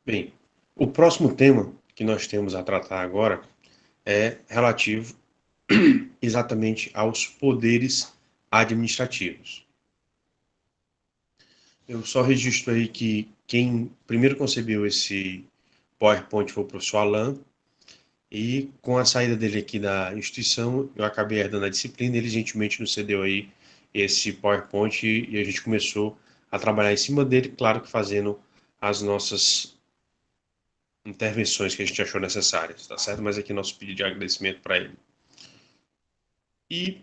Bem, o próximo tema que nós temos a tratar agora é relativo exatamente aos poderes administrativos. Eu só registro aí que quem primeiro concebeu esse PowerPoint foi o professor Alan, e com a saída dele aqui da instituição, eu acabei herdando a disciplina, ele gentilmente nos cedeu aí esse PowerPoint e a gente começou a trabalhar em cima dele, claro que fazendo as nossas intervenções que a gente achou necessárias, tá certo? Mas aqui nosso pedido de agradecimento para ele. E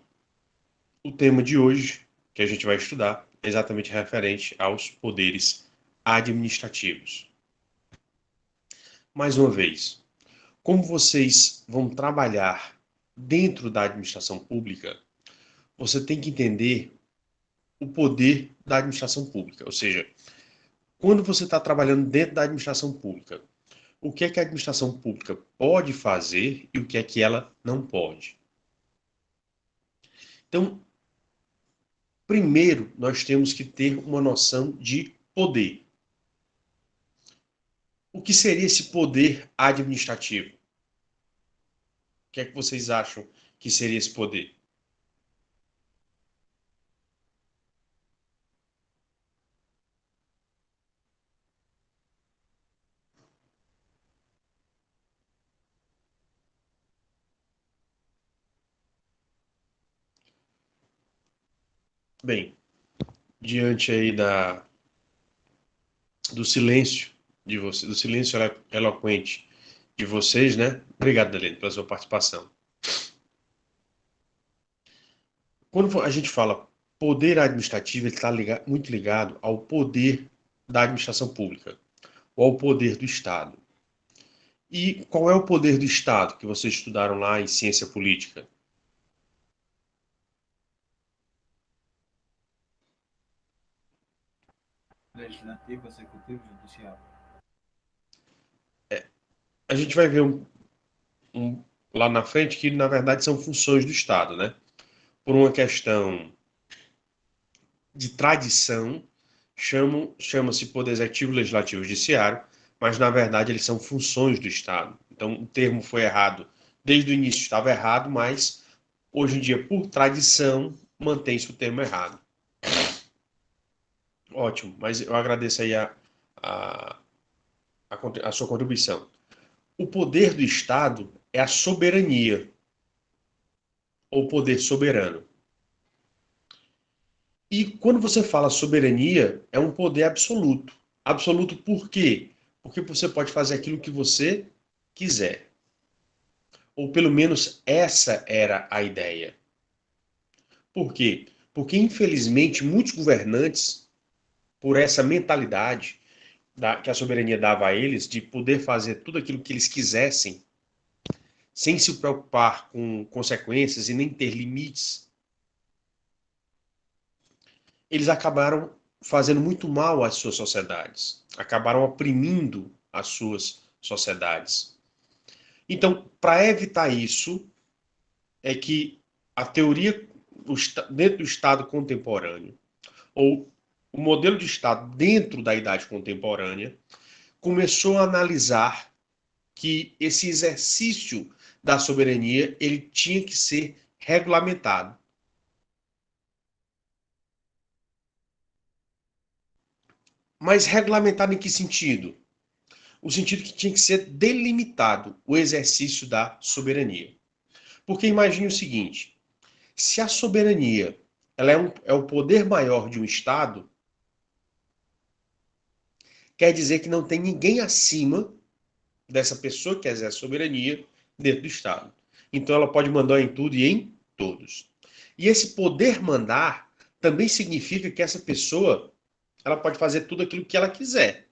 o tema de hoje, que a gente vai estudar, é exatamente referente aos poderes administrativos. Mais uma vez, como vocês vão trabalhar dentro da administração pública, você tem que entender o poder da administração pública. Ou seja, quando você está trabalhando dentro da administração pública, o que é que a administração pública pode fazer e o que é que ela não pode. Então, primeiro, nós temos que ter uma noção de poder. O que seria esse poder administrativo? O que é que vocês acham que seria esse poder? Bem, diante aí do silêncio de você, do silêncio eloquente de vocês, né? Obrigado, Dalene, pela sua participação. Quando a gente fala poder administrativo, ele está muito ligado ao poder da administração pública, ou ao poder do Estado. E qual é o poder do Estado que vocês estudaram lá em ciência política? Legislativo, executivo, judicial. A gente vai ver lá na frente que, na verdade, são funções do Estado, né? Por uma questão de tradição, chama-se Poder Executivo, Legislativo e Judiciário, mas, na verdade, eles são funções do Estado. Então, o termo foi errado. Desde o início estava errado, mas, hoje em dia, por tradição, mantém-se o termo errado. Ótimo, mas eu agradeço aí a, a sua contribuição. O poder do Estado é a soberania, ou poder soberano. E quando você fala soberania, é um poder absoluto. Absoluto por quê? Porque você pode fazer aquilo que você quiser. Ou pelo menos essa era a ideia. Por quê? Porque, infelizmente, muitos governantes, por essa mentalidade que a soberania dava a eles, de poder fazer tudo aquilo que eles quisessem, sem se preocupar com consequências e nem ter limites, eles acabaram fazendo muito mal às suas sociedades, acabaram oprimindo as suas sociedades. Então, para evitar isso, é que a teoria dentro do Estado contemporâneo, ou o modelo de Estado dentro da idade contemporânea, começou a analisar que esse exercício da soberania ele tinha que ser regulamentado. Mas regulamentado em que sentido? O sentido que tinha que ser delimitado o exercício da soberania. Porque imagine o seguinte, se a soberania ela é o poder maior de um Estado, quer dizer que não tem ninguém acima dessa pessoa que exerce soberania dentro do Estado. Então ela pode mandar em tudo e em todos. E esse poder mandar também significa que essa pessoa ela pode fazer tudo aquilo que ela quiser.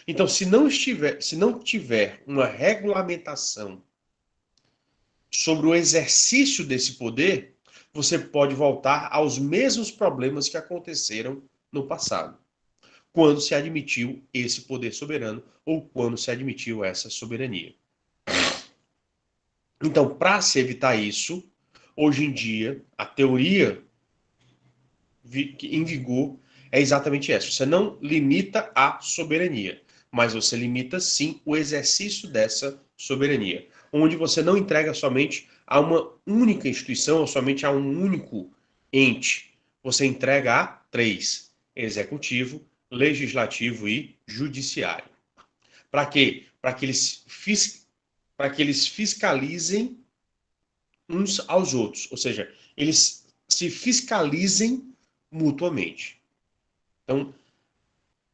Então, se não tiver uma regulamentação sobre o exercício desse poder, você pode voltar aos mesmos problemas que aconteceram no passado, quando se admitiu esse poder soberano ou quando se admitiu essa soberania. Então, para se evitar isso, hoje em dia, a teoria em vigor é exatamente essa. Você não limita a soberania, mas você limita sim o exercício dessa soberania, onde você não entrega somente a uma única instituição ou somente a um único ente. Você entrega a três: executivo, legislativo e judiciário. Para quê? Para que eles fiscalizem uns aos outros, ou seja, eles se fiscalizem mutuamente. Então,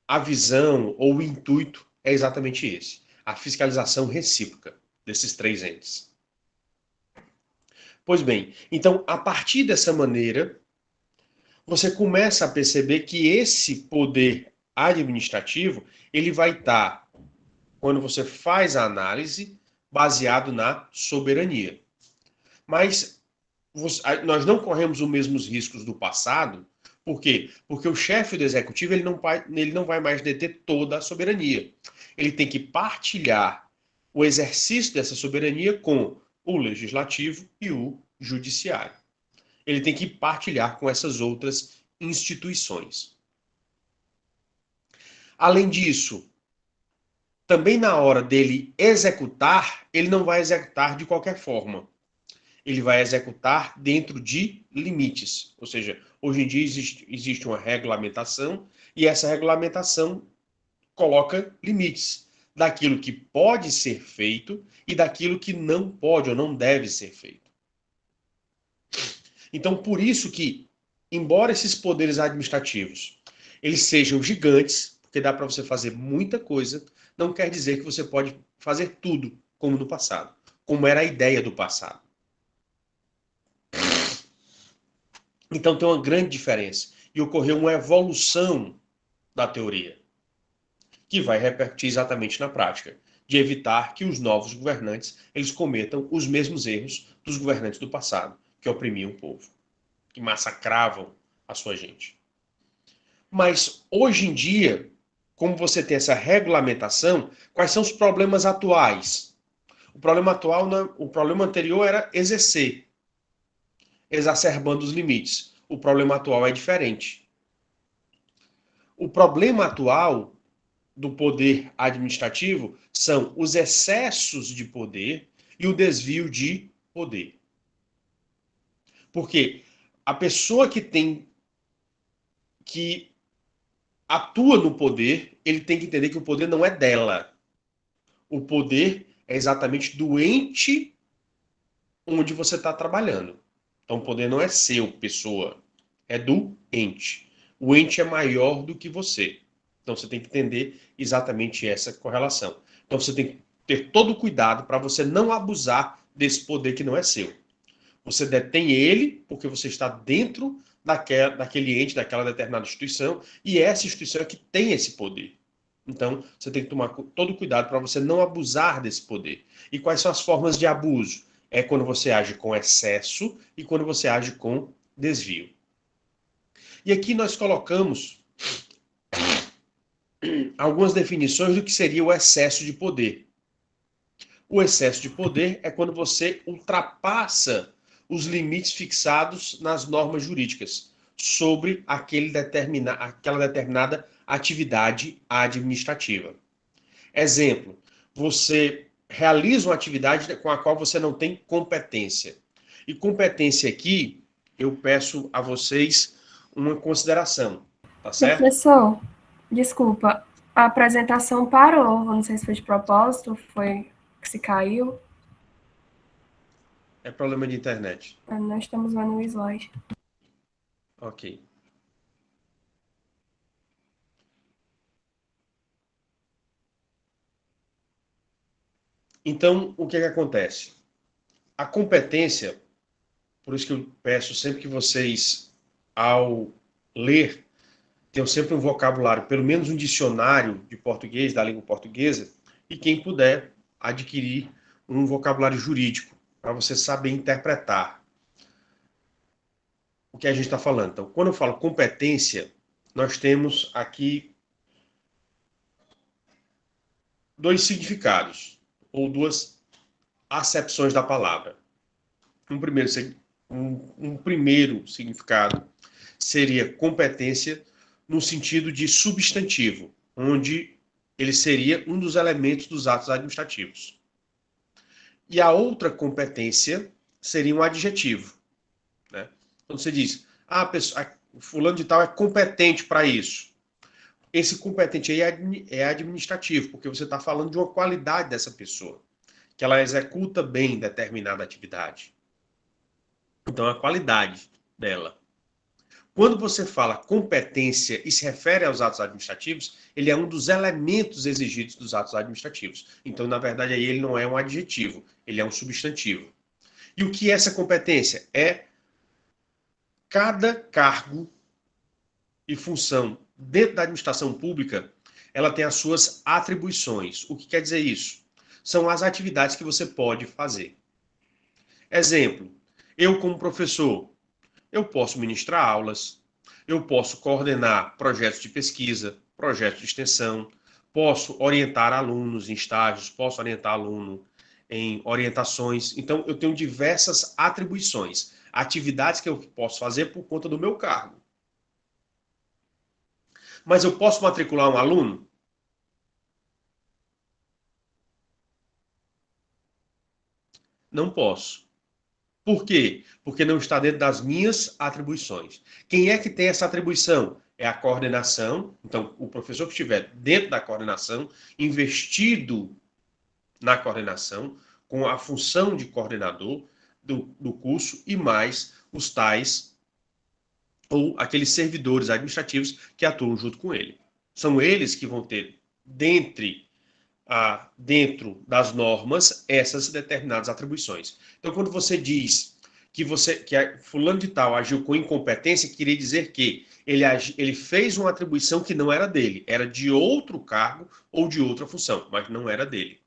a visão ou o intuito é exatamente esse: a fiscalização recíproca desses três entes. Pois bem, então, a partir dessa maneira, você começa a perceber que esse poder administrativo, ele vai estar, quando você faz a análise, baseado na soberania. Mas nós não corremos os mesmos riscos do passado. Por quê? Porque o chefe do executivo ele não vai mais deter toda a soberania. Ele tem que partilhar o exercício dessa soberania com o legislativo e o judiciário. Ele tem que partilhar com essas outras instituições. Além disso, também na hora dele executar, ele não vai executar de qualquer forma. Ele vai executar dentro de limites. Ou seja, hoje em dia existe uma regulamentação e essa regulamentação coloca limites daquilo que pode ser feito e daquilo que não pode ou não deve ser feito. Então, por isso que, embora esses poderes administrativos eles sejam gigantes, porque dá para você fazer muita coisa, não quer dizer que você pode fazer tudo como no passado, como era a ideia do passado. Então tem uma grande diferença e ocorreu uma evolução da teoria, que vai repercutir exatamente na prática, de evitar que os novos governantes eles cometam os mesmos erros dos governantes do passado, que oprimiam o povo, que massacravam a sua gente. Mas hoje em dia, como você tem essa regulamentação, quais são os problemas atuais? O problema anterior era exercer, exacerbando os limites. O problema atual é diferente. O problema atual do poder administrativo são os excessos de poder e o desvio de poder. Porque a pessoa que atua no poder, ele tem que entender que o poder não é dela. O poder é exatamente do ente onde você está trabalhando. Então o poder não é seu, pessoa, é do ente. O ente é maior do que você. Então você tem que entender exatamente essa correlação. Então você tem que ter todo o cuidado para você não abusar desse poder que não é seu. Você detém ele porque você está dentro daquele ente, daquela determinada instituição, e essa instituição é que tem esse poder. Então, você tem que tomar todo o cuidado para você não abusar desse poder. E quais são as formas de abuso? É quando você age com excesso e quando você age com desvio. E aqui nós colocamos algumas definições do que seria o excesso de poder. O excesso de poder é quando você ultrapassa os limites fixados nas normas jurídicas sobre aquela determinada atividade administrativa. Exemplo, você realiza uma atividade com a qual você não tem competência. E competência aqui, eu peço a vocês uma consideração, tá certo? Professor, desculpa, a apresentação parou. Não sei se foi de propósito, foi que se caiu. É problema de internet. Nós estamos vendo o slide. Ok. Então, o que acontece? A competência, por isso que eu peço sempre que vocês, ao ler, tenham sempre um vocabulário, pelo menos um dicionário de português, da língua portuguesa, e quem puder adquirir um vocabulário jurídico, para você saber interpretar o que a gente está falando. Então, quando eu falo competência, nós temos aqui dois significados, ou duas acepções da palavra. Um primeiro significado seria competência no sentido de substantivo, onde Ele seria um dos elementos dos atos administrativos. E a outra competência seria um adjetivo, né? Quando você diz, fulano de tal é competente para isso. Esse competente aí é administrativo, porque você está falando de uma qualidade dessa pessoa, que ela executa bem determinada atividade. Então, a qualidade dela. Quando você fala competência e se refere aos atos administrativos, ele é um dos elementos exigidos dos atos administrativos. Então, na verdade, aí ele não é um adjetivo, ele é um substantivo. E o que é essa competência? É cada cargo e função dentro da administração pública, ela tem as suas atribuições. O que quer dizer isso? São as atividades que você pode fazer. Exemplo, eu como professor, eu posso ministrar aulas, eu posso coordenar projetos de pesquisa, projetos de extensão, posso orientar alunos em estágios, posso orientar aluno em orientações. Então, eu tenho diversas atribuições, atividades que eu posso fazer por conta do meu cargo. Mas eu posso matricular um aluno? Não posso. Por quê? Porque não está dentro das minhas atribuições. Quem é que tem essa atribuição? É a coordenação. Então, o professor que estiver dentro da coordenação, investido na coordenação, com a função de coordenador do curso e mais os tais ou aqueles servidores administrativos que atuam junto com ele. São eles que vão ter, dentro das normas, essas determinadas atribuições. Então, quando você diz que fulano de tal agiu com incompetência, queria dizer que ele fez uma atribuição que não era dele, era de outro cargo ou de outra função, mas não era dele.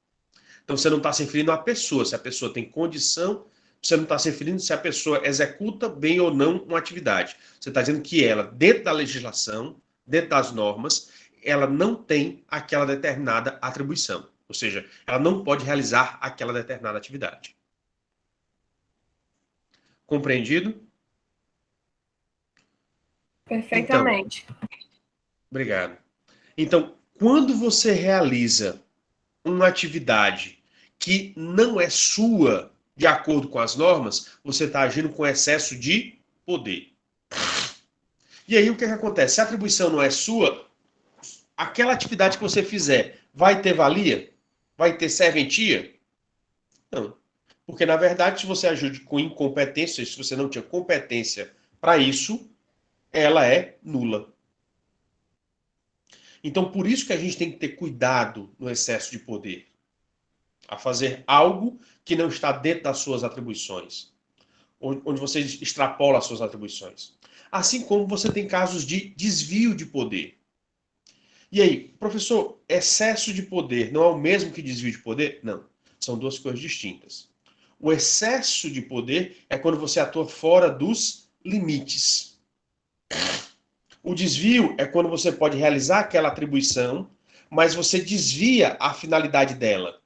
Então, você não está se referindo à pessoa, se a pessoa tem condição, você não está se referindo se a pessoa executa bem ou não uma atividade. Você está dizendo que ela, dentro da legislação, dentro das normas, ela não tem aquela determinada atribuição. Ou seja, ela não pode realizar aquela determinada atividade. Compreendido? Perfeitamente. Então, obrigado. Então, quando você realiza uma atividade que não é sua, de acordo com as normas, você está agindo com excesso de poder. E aí o que acontece? Se a atribuição não é sua, aquela atividade que você fizer vai ter valia? Vai ter serventia? Não. Porque, na verdade, se você ajude com incompetência, se você não tinha competência para isso, ela é nula. Então, por isso que a gente tem que ter cuidado no excesso de poder, a fazer algo que não está dentro das suas atribuições, onde você extrapola as suas atribuições. Assim como você tem casos de desvio de poder. E aí, professor, excesso de poder não é o mesmo que desvio de poder? Não, são duas coisas distintas. O excesso de poder é quando você atua fora dos limites. O desvio é quando você pode realizar aquela atribuição, mas você desvia a finalidade dela.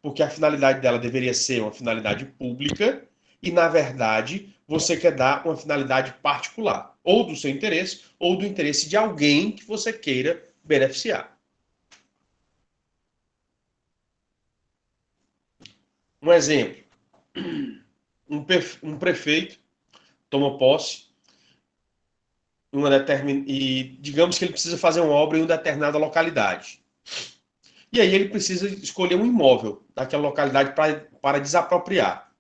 Porque a finalidade dela deveria ser uma finalidade pública e, na verdade, você quer dar uma finalidade particular, ou do seu interesse, ou do interesse de alguém que você queira beneficiar. Um exemplo, um prefeito toma posse e digamos que ele precisa fazer uma obra em uma determinada localidade. E aí ele precisa escolher um imóvel daquela localidade para desapropriar.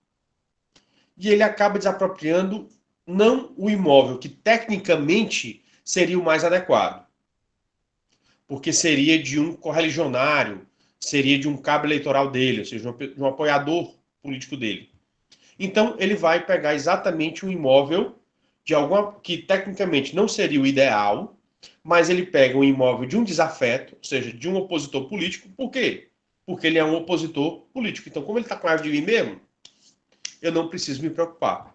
E ele acaba desapropriando não o imóvel que tecnicamente seria o mais adequado, porque seria de um correligionário, seria de um cabo eleitoral dele, ou seja, de um apoiador político dele. Então ele vai pegar exatamente um imóvel de alguma que tecnicamente não seria o ideal, mas ele pega um imóvel de um desafeto, ou seja, de um opositor político. Por quê? Porque ele é um opositor político. Então, como ele está com raiva de mim mesmo, eu não preciso me preocupar.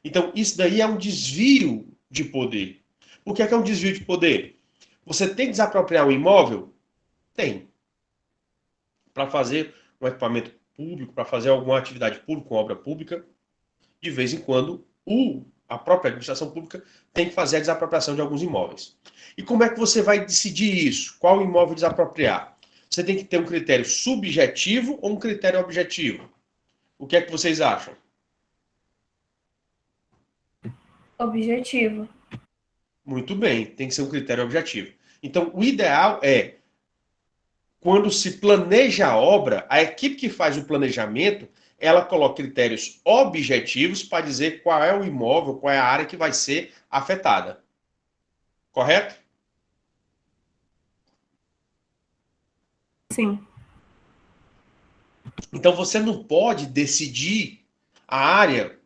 Então, isso daí é um desvio de poder. O que é um desvio de poder? Você tem que desapropriar um imóvel? Tem. Para fazer um equipamento público, para fazer alguma atividade pública, uma obra pública, de vez em quando, a própria administração pública tem que fazer a desapropriação de alguns imóveis. E como é que você vai decidir isso? Qual imóvel desapropriar? você tem que ter um critério subjetivo ou um critério objetivo? O que é que vocês acham? Objetivo. Muito bem, tem que ser um critério objetivo. Então, o ideal é, quando se planeja a obra, a equipe que faz o planejamento, ela coloca critérios objetivos para dizer qual é o imóvel, qual é a área que vai ser afetada. Correto? Sim. Então, você não pode decidir a área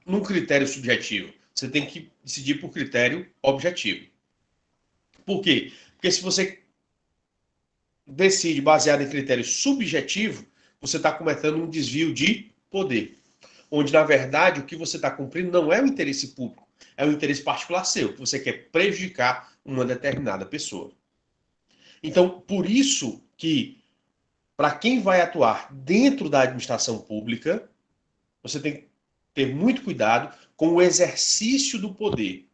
num critério subjetivo. Você tem que decidir por critério objetivo. Por quê? Porque se você decide baseado em critério subjetivo, você está cometendo um desvio de poder. Onde, na verdade, o que você está cumprindo não é o interesse público, é o interesse particular seu, que você quer prejudicar uma determinada pessoa. Então, por isso que, para quem vai atuar dentro da administração pública, você tem que ter muito cuidado com o exercício do poder,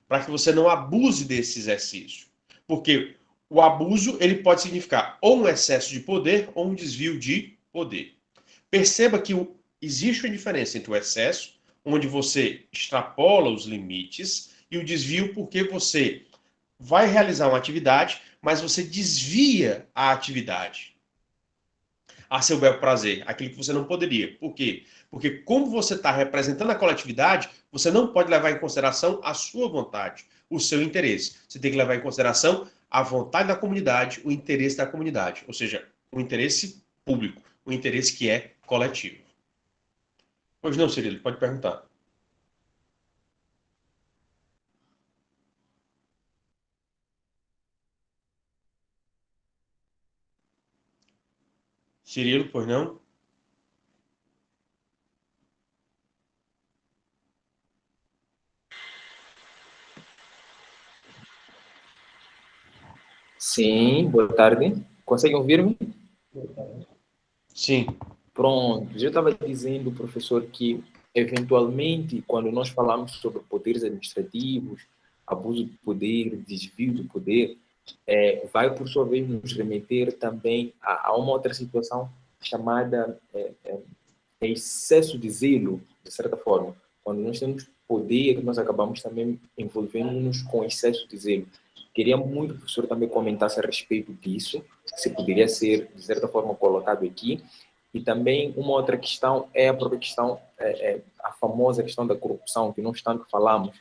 para que você não abuse desse exercício. Porque o abuso ele pode significar ou um excesso de poder ou um desvio de poder. Perceba que existe uma diferença entre o excesso, onde você extrapola os limites, e o desvio porque você vai realizar uma atividade, mas você desvia a atividade a seu bel prazer, aquilo que você não poderia. Por quê? Porque como você está representando a coletividade, você não pode levar em consideração a sua vontade, o seu interesse. Você tem que levar em consideração a vontade da comunidade, o interesse da comunidade, ou seja, o interesse público, o interesse que é coletivo. Pois não, Cirilo, pode perguntar. Cirilo, pois não? Sim, boa tarde. Conseguem ouvir-me? Sim. Pronto. Eu estava dizendo, professor, que eventualmente, quando nós falamos sobre poderes administrativos, abuso de poder, desvio de poder, vai, por sua vez, nos remeter também a uma outra situação chamada excesso de zelo, de certa forma. Quando nós temos poder, nós acabamos também envolvendo-nos com excesso de zelo. Queria muito que o professor também comentasse a respeito disso, se poderia ser, de certa forma, colocado aqui. E também uma outra questão é a própria questão, a famosa questão da corrupção, que nós tanto falamos.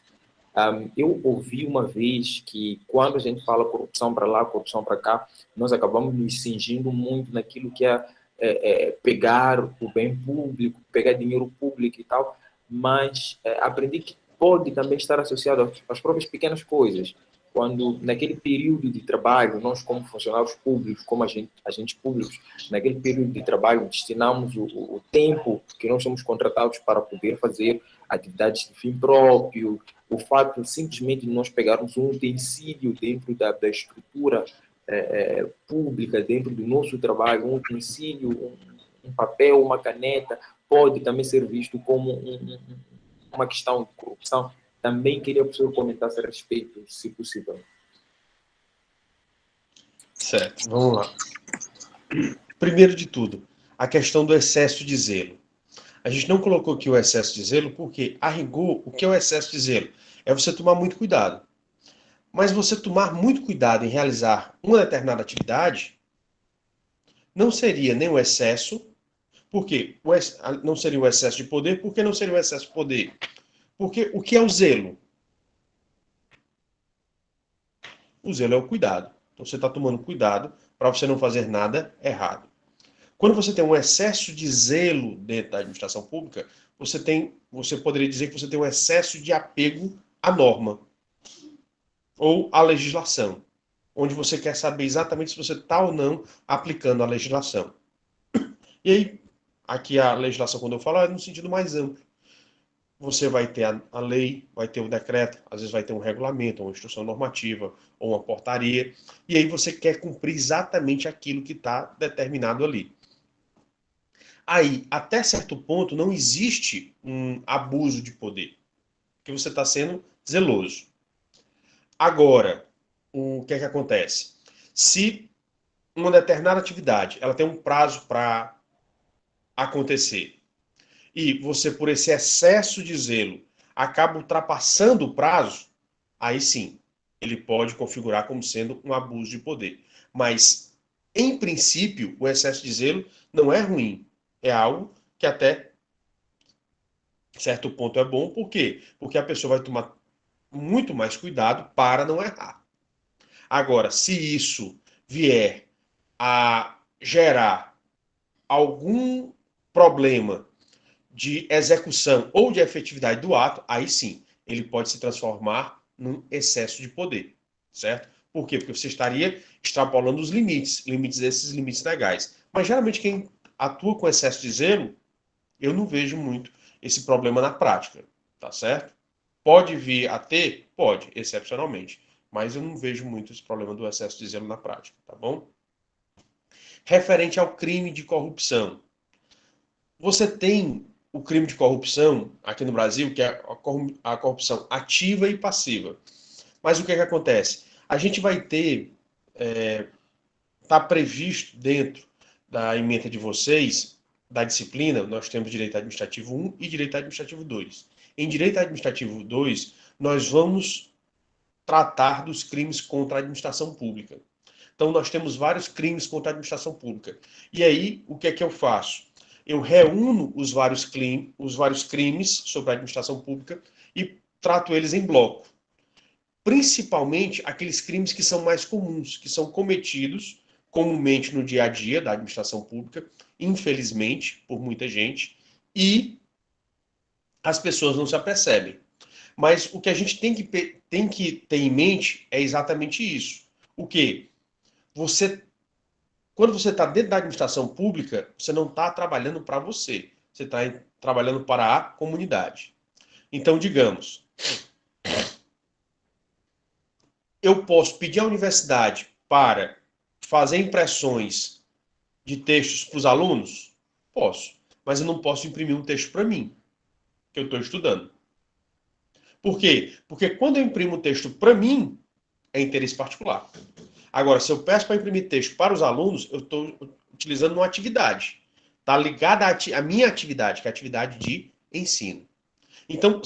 Eu ouvi uma vez que quando a gente fala corrupção para lá, corrupção para cá, nós acabamos nos cingindo muito naquilo que é pegar o bem público, pegar dinheiro público e tal, mas aprendi que pode também estar associado às próprias pequenas coisas. Quando, naquele período de trabalho, nós como funcionários públicos, como agentes públicos, naquele período de trabalho, destinamos o tempo que nós somos contratados para poder fazer atividades de fim próprio, o fato simplesmente de nós pegarmos um utensílio dentro da estrutura pública, dentro do nosso trabalho, um utensílio, um papel, uma caneta, pode também ser visto como uma questão de corrupção. Também queria que o senhor comentasse a respeito, se possível. Certo, vamos lá. Primeiro de tudo, a questão do excesso de zelo. A gente não colocou aqui o excesso de zelo porque, a rigor, o que é o excesso de zelo? É você tomar muito cuidado. Mas você tomar muito cuidado em realizar uma determinada atividade não seria nem o excesso, porque não seria o excesso de poder, por que não seria o excesso de poder? Porque o que é o zelo? O zelo é o cuidado. Então você está tomando cuidado para você não fazer nada errado. Quando você tem um excesso de zelo dentro da administração pública, você poderia dizer que você tem um excesso de apego à norma ou à legislação, onde você quer saber exatamente se você está ou não aplicando a legislação. E aí, aqui a legislação, quando eu falo, é no sentido mais amplo. Você vai ter a lei, vai ter o decreto, às vezes vai ter um regulamento, uma instrução normativa, ou uma portaria, e aí você quer cumprir exatamente aquilo que está determinado ali. Aí, até certo ponto, não existe um abuso de poder, porque você está sendo zeloso. Agora, o que é que acontece? Se uma determinada atividade, ela tem um prazo para acontecer, e você, por esse excesso de zelo, acaba ultrapassando o prazo, aí sim, ele pode configurar como sendo um abuso de poder. Mas, em princípio, o excesso de zelo não é ruim. É algo que até certo ponto é bom. Por quê? Porque a pessoa vai tomar muito mais cuidado para não errar. Agora, se isso vier a gerar algum problema de execução ou de efetividade do ato, aí sim, ele pode se transformar num excesso de poder, certo? Por quê? Porque você estaria extrapolando os limites desses limites legais. Mas geralmente quem atua com excesso de zelo, eu não vejo muito esse problema na prática, tá certo? Pode vir a ter? Pode, excepcionalmente. Mas eu não vejo muito esse problema do excesso de zelo na prática, tá bom? Referente ao crime de corrupção. Você tem o crime de corrupção aqui no Brasil, que é a corrupção ativa e passiva. Mas o que é que acontece? A gente vai ter, está previsto dentro da ementa de vocês, da disciplina, nós temos direito administrativo 1 e direito administrativo 2. Em direito administrativo 2, nós vamos tratar dos crimes contra a administração pública. Então, nós temos vários crimes contra a administração pública. E aí, o que é que eu faço? Eu reúno os vários crimes sobre a administração pública e trato eles em bloco. Principalmente aqueles crimes que são mais comuns, que são cometidos comumente no dia a dia da administração pública, infelizmente, por muita gente, e as pessoas não se apercebem. Mas o que a gente tem que ter em mente é exatamente isso. O quê? Quando você está dentro da administração pública, você não está trabalhando para você. Você está trabalhando para a comunidade. Então, digamos, eu posso pedir à universidade para fazer impressões de textos para os alunos? Posso. Mas eu não posso imprimir um texto para mim, que eu estou estudando. Por quê? Porque quando eu imprimo um texto para mim, é interesse particular. Agora, se eu peço para imprimir texto para os alunos, eu estou utilizando uma atividade. Está ligada à minha atividade, que é a atividade de ensino. Então,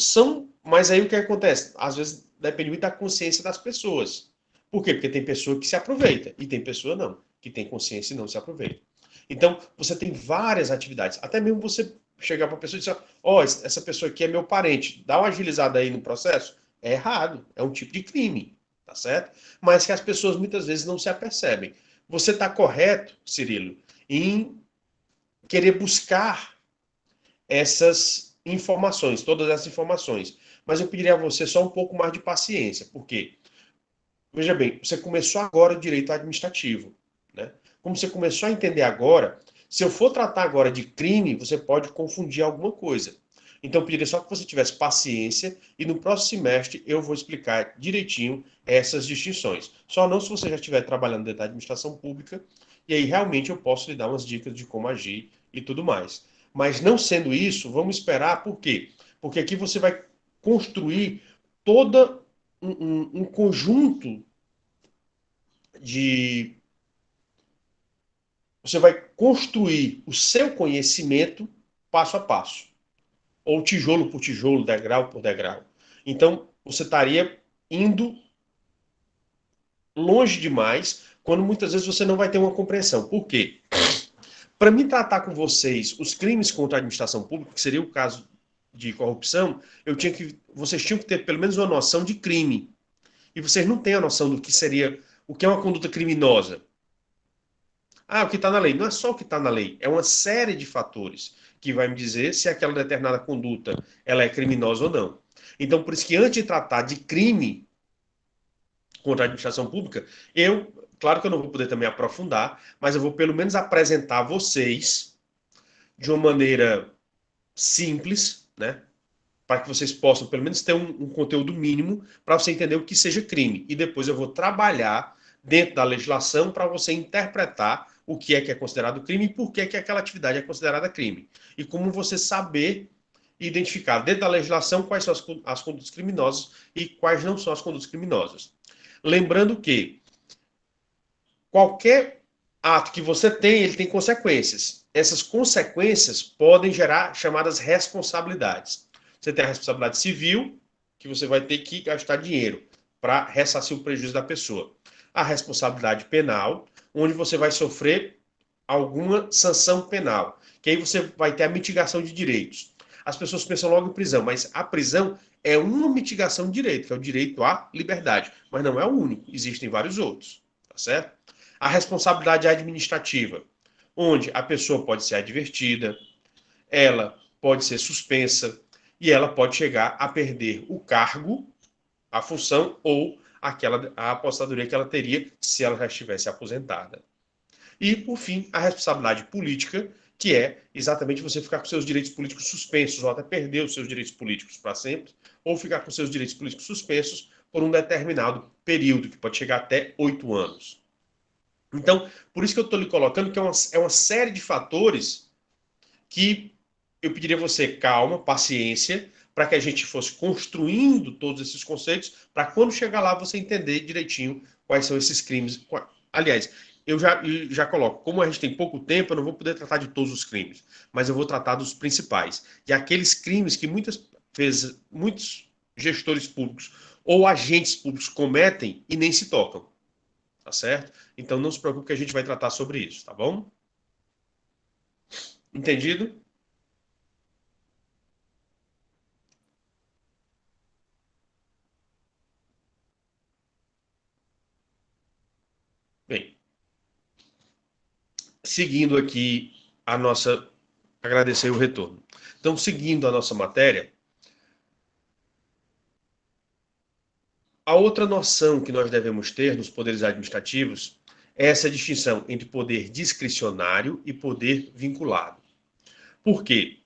mas aí o que acontece? Às vezes depende muito da consciência das pessoas. Por quê? Porque tem pessoa que se aproveita e tem pessoa não, que tem consciência e não se aproveita. Então, você tem várias atividades. Até mesmo você chegar para a pessoa e dizer, essa pessoa aqui é meu parente, dá uma agilizada aí no processo. É errado, é um tipo de crime, tá certo? Mas que as pessoas muitas vezes não se apercebem. Você está correto, Cirilo, em querer buscar essas informações, todas essas informações. Mas eu pediria a você só um pouco mais de paciência. Por quê? Veja bem, você começou agora o direito administrativo, né? Como você começou a entender agora, se eu for tratar agora de crime, você pode confundir alguma coisa. Então, eu pediria só que você tivesse paciência e no próximo semestre eu vou explicar direitinho essas distinções. Só não se você já estiver trabalhando dentro da administração pública, e aí realmente eu posso lhe dar umas dicas de como agir e tudo mais. Mas não sendo isso, vamos esperar, por quê? Porque aqui você vai construir todo um conjunto de... Você vai construir o seu conhecimento passo a passo. Ou tijolo por tijolo, degrau por degrau. Então, você estaria indo longe demais, quando muitas vezes você não vai ter uma compreensão. Por quê? Para mim tratar com vocês os crimes contra a administração pública, que seria o caso de corrupção, vocês tinham que ter pelo menos uma noção de crime. E vocês não têm a noção do que seria, o que é uma conduta criminosa. O que está na lei. Não é só o que está na lei, é uma série de fatores que vai me dizer se aquela determinada conduta ela é criminosa ou não. Então, por isso que antes de tratar de crime contra a administração pública, claro que eu não vou poder também aprofundar, mas eu vou pelo menos apresentar a vocês de uma maneira simples, né? Para que vocês possam pelo menos ter um conteúdo mínimo para você entender o que seja crime. E depois eu vou trabalhar dentro da legislação para você interpretar o que é considerado crime e por que aquela atividade é considerada crime. E como você saber identificar dentro da legislação quais são as condutas criminosas e quais não são as condutas criminosas. Lembrando que qualquer ato que você tem, ele tem consequências. Essas consequências podem gerar chamadas responsabilidades. Você tem a responsabilidade civil, que você vai ter que gastar dinheiro para ressarcir o prejuízo da pessoa. A responsabilidade penal, onde você vai sofrer alguma sanção penal, que aí você vai ter a mitigação de direitos. As pessoas pensam logo em prisão, mas a prisão é uma mitigação de direito, que é o direito à liberdade, mas não é o único, existem vários outros, tá certo? A responsabilidade administrativa, onde a pessoa pode ser advertida, ela pode ser suspensa e ela pode chegar a perder o cargo, a função ou a aposentadoria que ela teria se ela já estivesse aposentada. E, por fim, a responsabilidade política, que é exatamente você ficar com seus direitos políticos suspensos, ou até perder os seus direitos políticos para sempre, ou ficar com seus direitos políticos suspensos por um determinado período, que pode chegar até 8 anos. Então, por isso que eu estou lhe colocando que é uma série de fatores que eu pediria a você calma, paciência, para que a gente fosse construindo todos esses conceitos, para quando chegar lá você entender direitinho quais são esses crimes. Aliás, eu já coloco, como a gente tem pouco tempo, eu não vou poder tratar de todos os crimes, mas eu vou tratar dos principais. E aqueles crimes que muitas vezes muitos gestores públicos ou agentes públicos cometem e nem se tocam. Tá certo? Então não se preocupe que a gente vai tratar sobre isso, tá bom? Entendido? Bem, seguindo aqui a nossa... Agradecer o retorno. Então, seguindo a nossa matéria, a outra noção que nós devemos ter nos poderes administrativos é essa distinção entre poder discricionário e poder vinculado. Por quê?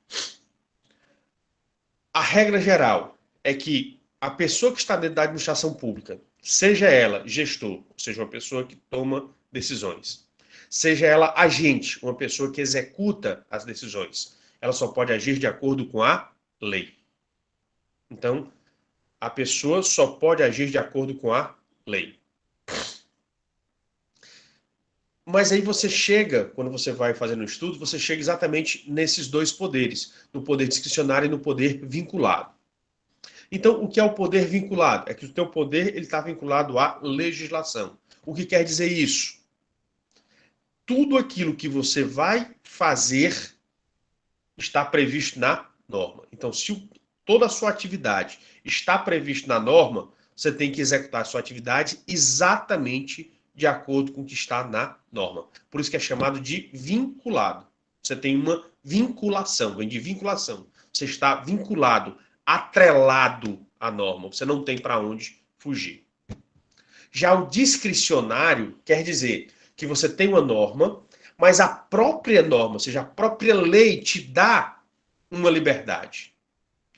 A regra geral é que a pessoa que está dentro da administração pública, seja ela gestor, ou seja, uma pessoa que toma decisões, seja ela agente, uma pessoa que executa as decisões, ela só pode agir de acordo com a lei. Então, a pessoa só pode agir de acordo com a lei. Mas aí você chega, quando você vai fazendo o estudo, você chega exatamente nesses dois poderes, no poder discricionário e no poder vinculado. Então, o que é o poder vinculado? É que o teu poder está vinculado à legislação. O que quer dizer isso? Tudo aquilo que você vai fazer está previsto na norma. Então, se toda a sua atividade está prevista na norma, você tem que executar a sua atividade exatamente de acordo com o que está na norma. Por isso que é chamado de vinculado. Você tem uma vinculação, vem de vinculação. Você está vinculado, atrelado à norma. Você não tem para onde fugir. Já o discricionário quer dizer que você tem uma norma, mas a própria norma, ou seja, a própria lei te dá uma liberdade.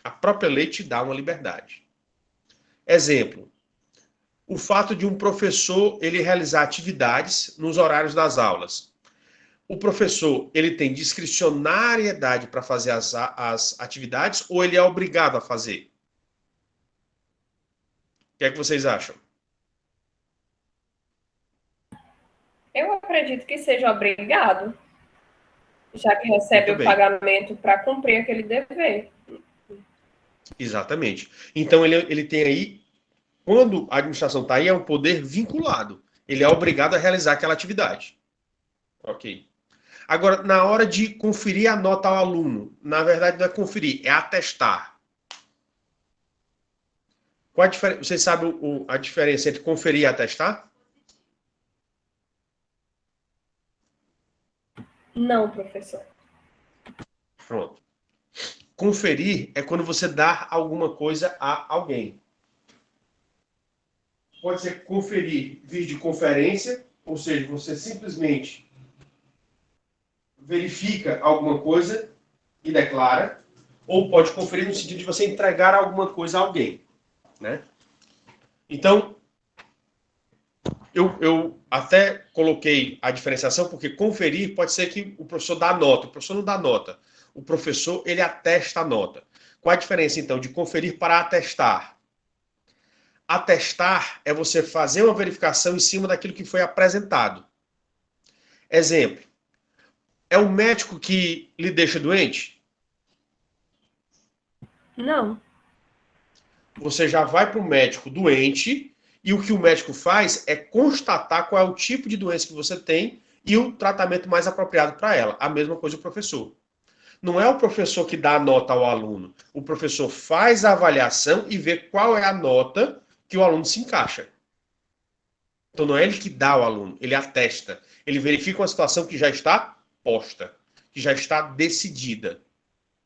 A própria lei te dá uma liberdade. Exemplo, o fato de um professor ele realizar atividades nos horários das aulas. O professor ele tem discricionariedade para fazer as atividades ou ele é obrigado a fazer? O que é que vocês acham? Eu acredito que seja obrigado, já que recebe Muito o bem. pagamento para cumprir aquele dever. Exatamente. Então ele tem aí, quando a administração está aí, é um poder vinculado. Ele é obrigado a realizar aquela atividade. Ok. Agora, na hora de conferir a nota ao aluno, na verdade não é conferir, é atestar. Qual a diferença? Vocês sabem a diferença entre conferir e atestar? Não, professor. Pronto. Conferir é quando você dá alguma coisa a alguém. Pode ser conferir videoconferência, ou seja, você simplesmente verifica alguma coisa e declara, ou pode conferir no sentido de você entregar alguma coisa a alguém, né? Então, eu até coloquei a diferenciação, porque conferir pode ser que o professor dá nota, o professor não dá nota. O professor, ele atesta a nota. Qual a diferença, então, de conferir para atestar? Atestar é você fazer uma verificação em cima daquilo que foi apresentado. Exemplo, é o médico que lhe deixa doente? Não. Você já vai para o médico doente e o que o médico faz é constatar qual é o tipo de doença que você tem e o tratamento mais apropriado para ela. A mesma coisa o professor. Não é o professor que dá a nota ao aluno. O professor faz a avaliação e vê qual é a nota que o aluno se encaixa. Então não é ele que dá ao aluno, ele atesta. Ele verifica uma situação que já está posta, que já está decidida.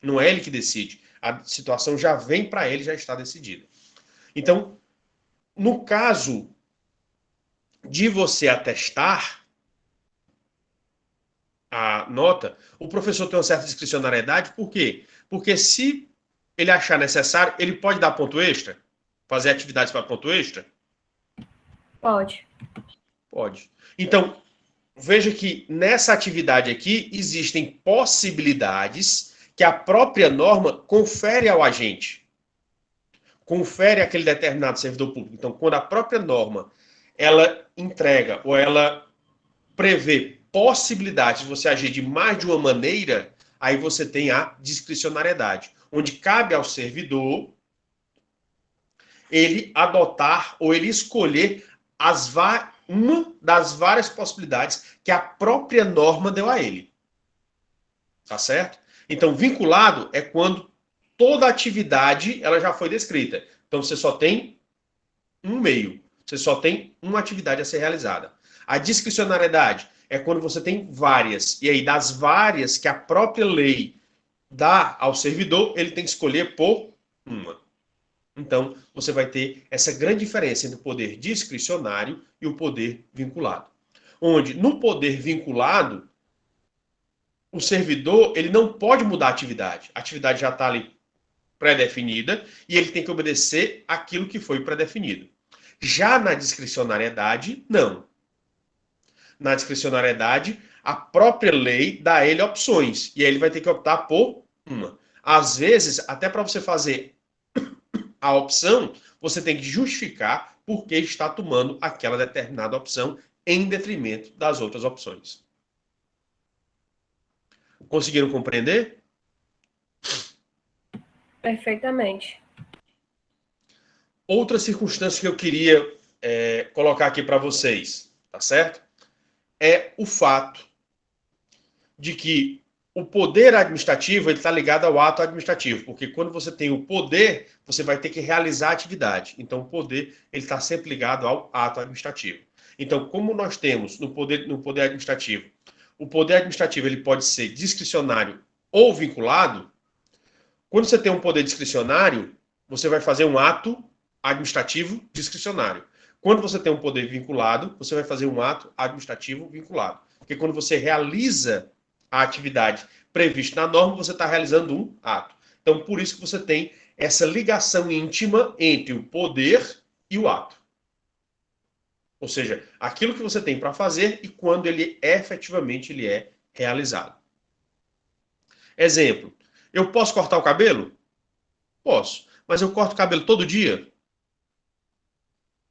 Não é ele que decide. A situação já vem para ele, já está decidida. Então, no caso de você atestar a nota, o professor tem uma certa discricionariedade. Por quê? Porque se ele achar necessário, ele pode dar ponto extra? Fazer atividades para ponto extra? Pode. Pode. Então, veja que nessa atividade aqui existem possibilidades que a própria norma confere ao agente. Confere àquele determinado servidor público. Então, quando a própria norma ela entrega ou ela prevê possibilidades de você agir de mais de uma maneira, aí você tem a discricionariedade, onde cabe ao servidor ele adotar ou ele escolher uma das várias possibilidades que a própria norma deu a ele. Tá certo? Então, vinculado é quando toda a atividade ela já foi descrita. Então, você só tem um meio. Você só tem uma atividade a ser realizada. A discricionariedade é quando você tem várias. E aí, das várias que a própria lei dá ao servidor, ele tem que escolher por uma. Então, você vai ter essa grande diferença entre o poder discricionário e o poder vinculado. Onde, no poder vinculado, o servidor ele não pode mudar a atividade. A atividade já está ali pré-definida e ele tem que obedecer aquilo que foi pré-definido. Já na discricionariedade, não. Na discricionariedade, a própria lei dá a ele opções e aí ele vai ter que optar por uma. Às vezes, até para você fazer a opção, você tem que justificar por que está tomando aquela determinada opção em detrimento das outras opções. Conseguiram compreender? Perfeitamente. Outra circunstância que eu queria colocar aqui para vocês, tá certo? É o fato de que o poder administrativo está ligado ao ato administrativo, porque quando você tem o poder, você vai ter que realizar a atividade. Então, o poder ele está sempre ligado ao ato administrativo. Então, como nós temos no poder administrativo, o poder administrativo ele pode ser discricionário ou vinculado. Quando você tem um poder discricionário, você vai fazer um ato administrativo discricionário. Quando você tem um poder vinculado, você vai fazer um ato administrativo vinculado. Porque quando você realiza a atividade prevista na norma, você está realizando um ato. Então, por isso que você tem essa ligação íntima entre o poder e o ato. Ou seja, aquilo que você tem para fazer e quando ele efetivamente ele é realizado. Exemplo, eu posso cortar o cabelo? Posso. Mas eu corto o cabelo todo dia?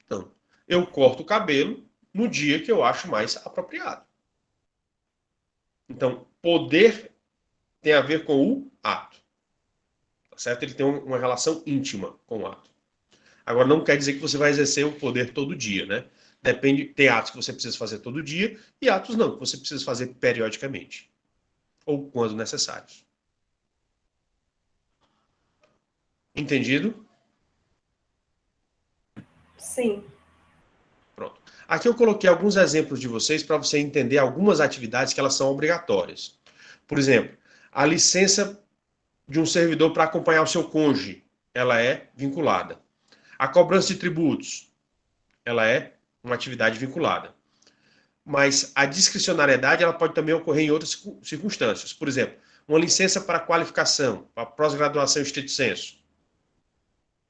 Não. Eu corto o cabelo no dia que eu acho mais apropriado. Então, poder tem a ver com o ato. Tá certo? Ele tem uma relação íntima com o ato. Agora, não quer dizer que você vai exercer o poder todo dia, né? Depende, tem atos que você precisa fazer todo dia e atos não, que você precisa fazer periodicamente. Ou quando necessários. Entendido? Sim. Pronto. Aqui eu coloquei alguns exemplos de vocês para você entender algumas atividades que elas são obrigatórias. Por exemplo, a licença de um servidor para acompanhar o seu cônjuge, ela é vinculada. A cobrança de tributos, ela é uma atividade vinculada. Mas a discricionariedade ela pode também ocorrer em outras circunstâncias. Por exemplo, uma licença para qualificação, para pós-graduação em estrito sensu,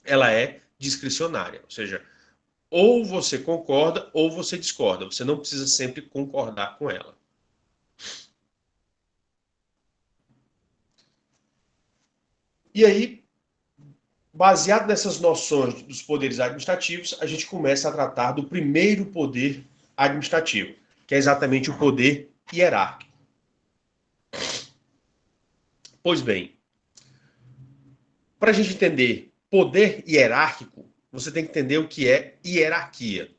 ela é discricionária. Ou seja, ou você concorda ou você discorda. Você não precisa sempre concordar com ela. E aí, baseado nessas noções dos poderes administrativos, a gente começa a tratar do primeiro poder administrativo, que é exatamente o poder hierárquico. Pois bem, para a gente entender poder hierárquico, você tem que entender o que é hierarquia.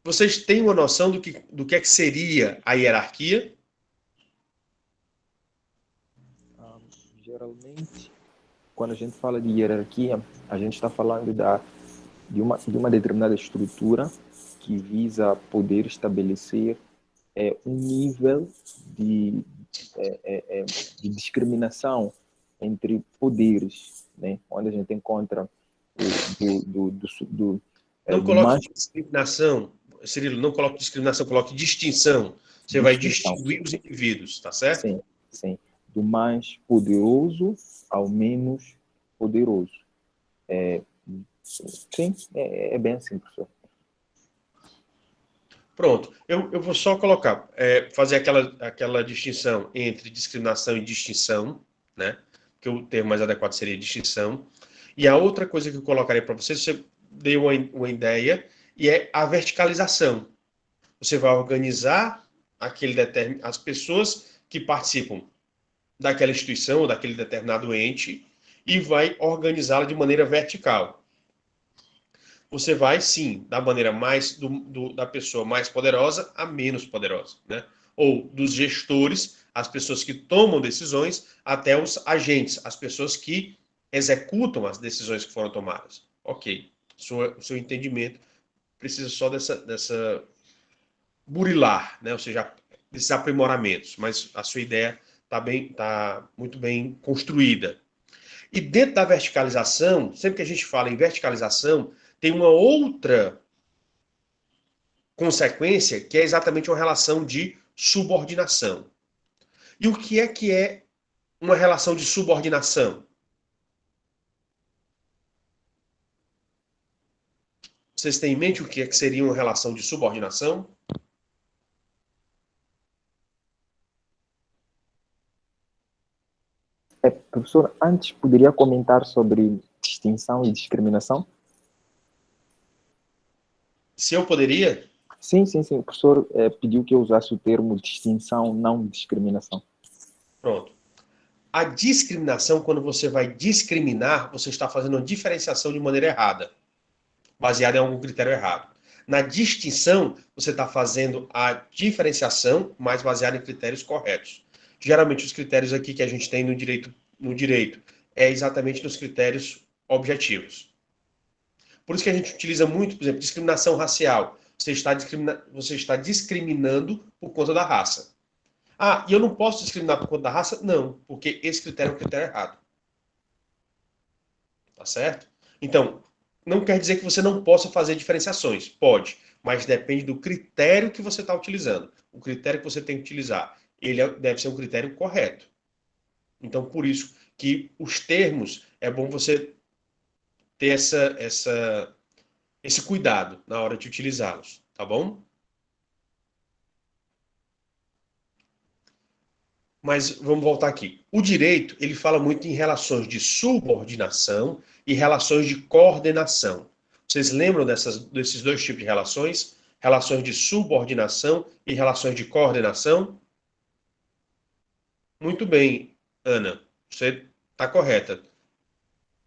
Vocês têm uma noção do que é que seria a hierarquia? Geralmente, quando a gente fala de hierarquia, a gente está falando de uma determinada estrutura que visa poder estabelecer um nível de discriminação entre poderes, né? Onde a gente encontra Não coloque discriminação, Cirilo, não coloque discriminação, coloque distinção. Você vai distinguir os indivíduos, tá certo? Sim, sim. Do mais poderoso ao menos poderoso. Sim, é bem assim, professor. Pronto. Eu vou só colocar, fazer aquela distinção entre discriminação e distinção, né? Que o termo mais adequado seria distinção. E a outra coisa que eu colocarei para você deu uma ideia, e é a verticalização. Você vai organizar as pessoas que participam daquela instituição ou daquele determinado ente e vai organizá-la de maneira vertical. Você vai, sim, da maneira mais da pessoa mais poderosa a menos poderosa, né? Ou dos gestores, as pessoas que tomam decisões, até os agentes, as pessoas que executam as decisões que foram tomadas. Ok. O seu entendimento precisa só dessa burilar, né? Ou seja, desses aprimoramentos, mas a sua ideia está muito bem construída. E dentro da verticalização, sempre que a gente fala em verticalização, tem uma outra consequência que é exatamente uma relação de subordinação. E o que é uma relação de subordinação? Vocês têm em mente o que seria uma relação de subordinação? Professor, antes poderia comentar sobre distinção e discriminação? Se eu poderia? Sim. O professor pediu que eu usasse o termo distinção, não discriminação. Pronto. A discriminação, quando você vai discriminar, você está fazendo uma diferenciação de maneira errada, baseada em algum critério errado. Na distinção, você está fazendo a diferenciação, mas baseada em critérios corretos. Geralmente, os critérios aqui que a gente tem no direito é exatamente nos critérios objetivos. Por isso que a gente utiliza muito, por exemplo, discriminação racial. Você está discriminando por conta da raça. Ah, e eu não posso discriminar por conta da raça? Não, porque esse critério é um critério errado. Tá certo? Então, não quer dizer que você não possa fazer diferenciações. Pode, mas depende do critério que você está utilizando. O critério que você tem que utilizar, ele deve ser um critério correto. Então, por isso que os termos, é bom você ter esse cuidado na hora de utilizá-los, tá bom? Mas vamos voltar aqui. O direito, ele fala muito em relações de subordinação e relações de coordenação. Vocês lembram desses dois tipos de relações? Relações de subordinação e relações de coordenação? Muito bem, Ana. Você está correta.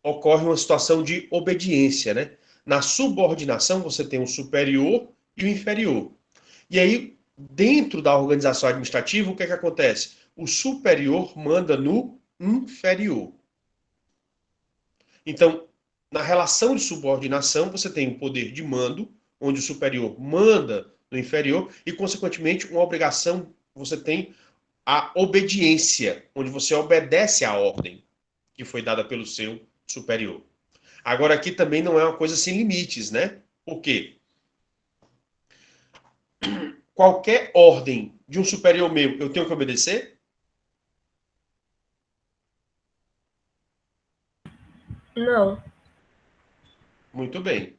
Ocorre uma situação de obediência, né? Na subordinação, você tem o superior e o inferior. E aí, dentro da organização administrativa, o que é que acontece? O superior manda no inferior. Então, na relação de subordinação, você tem um poder de mando, onde o superior manda no inferior, e, consequentemente, uma obrigação, você tem a obediência, onde você obedece à ordem que foi dada pelo seu superior. Agora, aqui também não é uma coisa sem limites, né? Por quê? Qualquer ordem de um superior meu, eu tenho que obedecer? Não. Muito bem.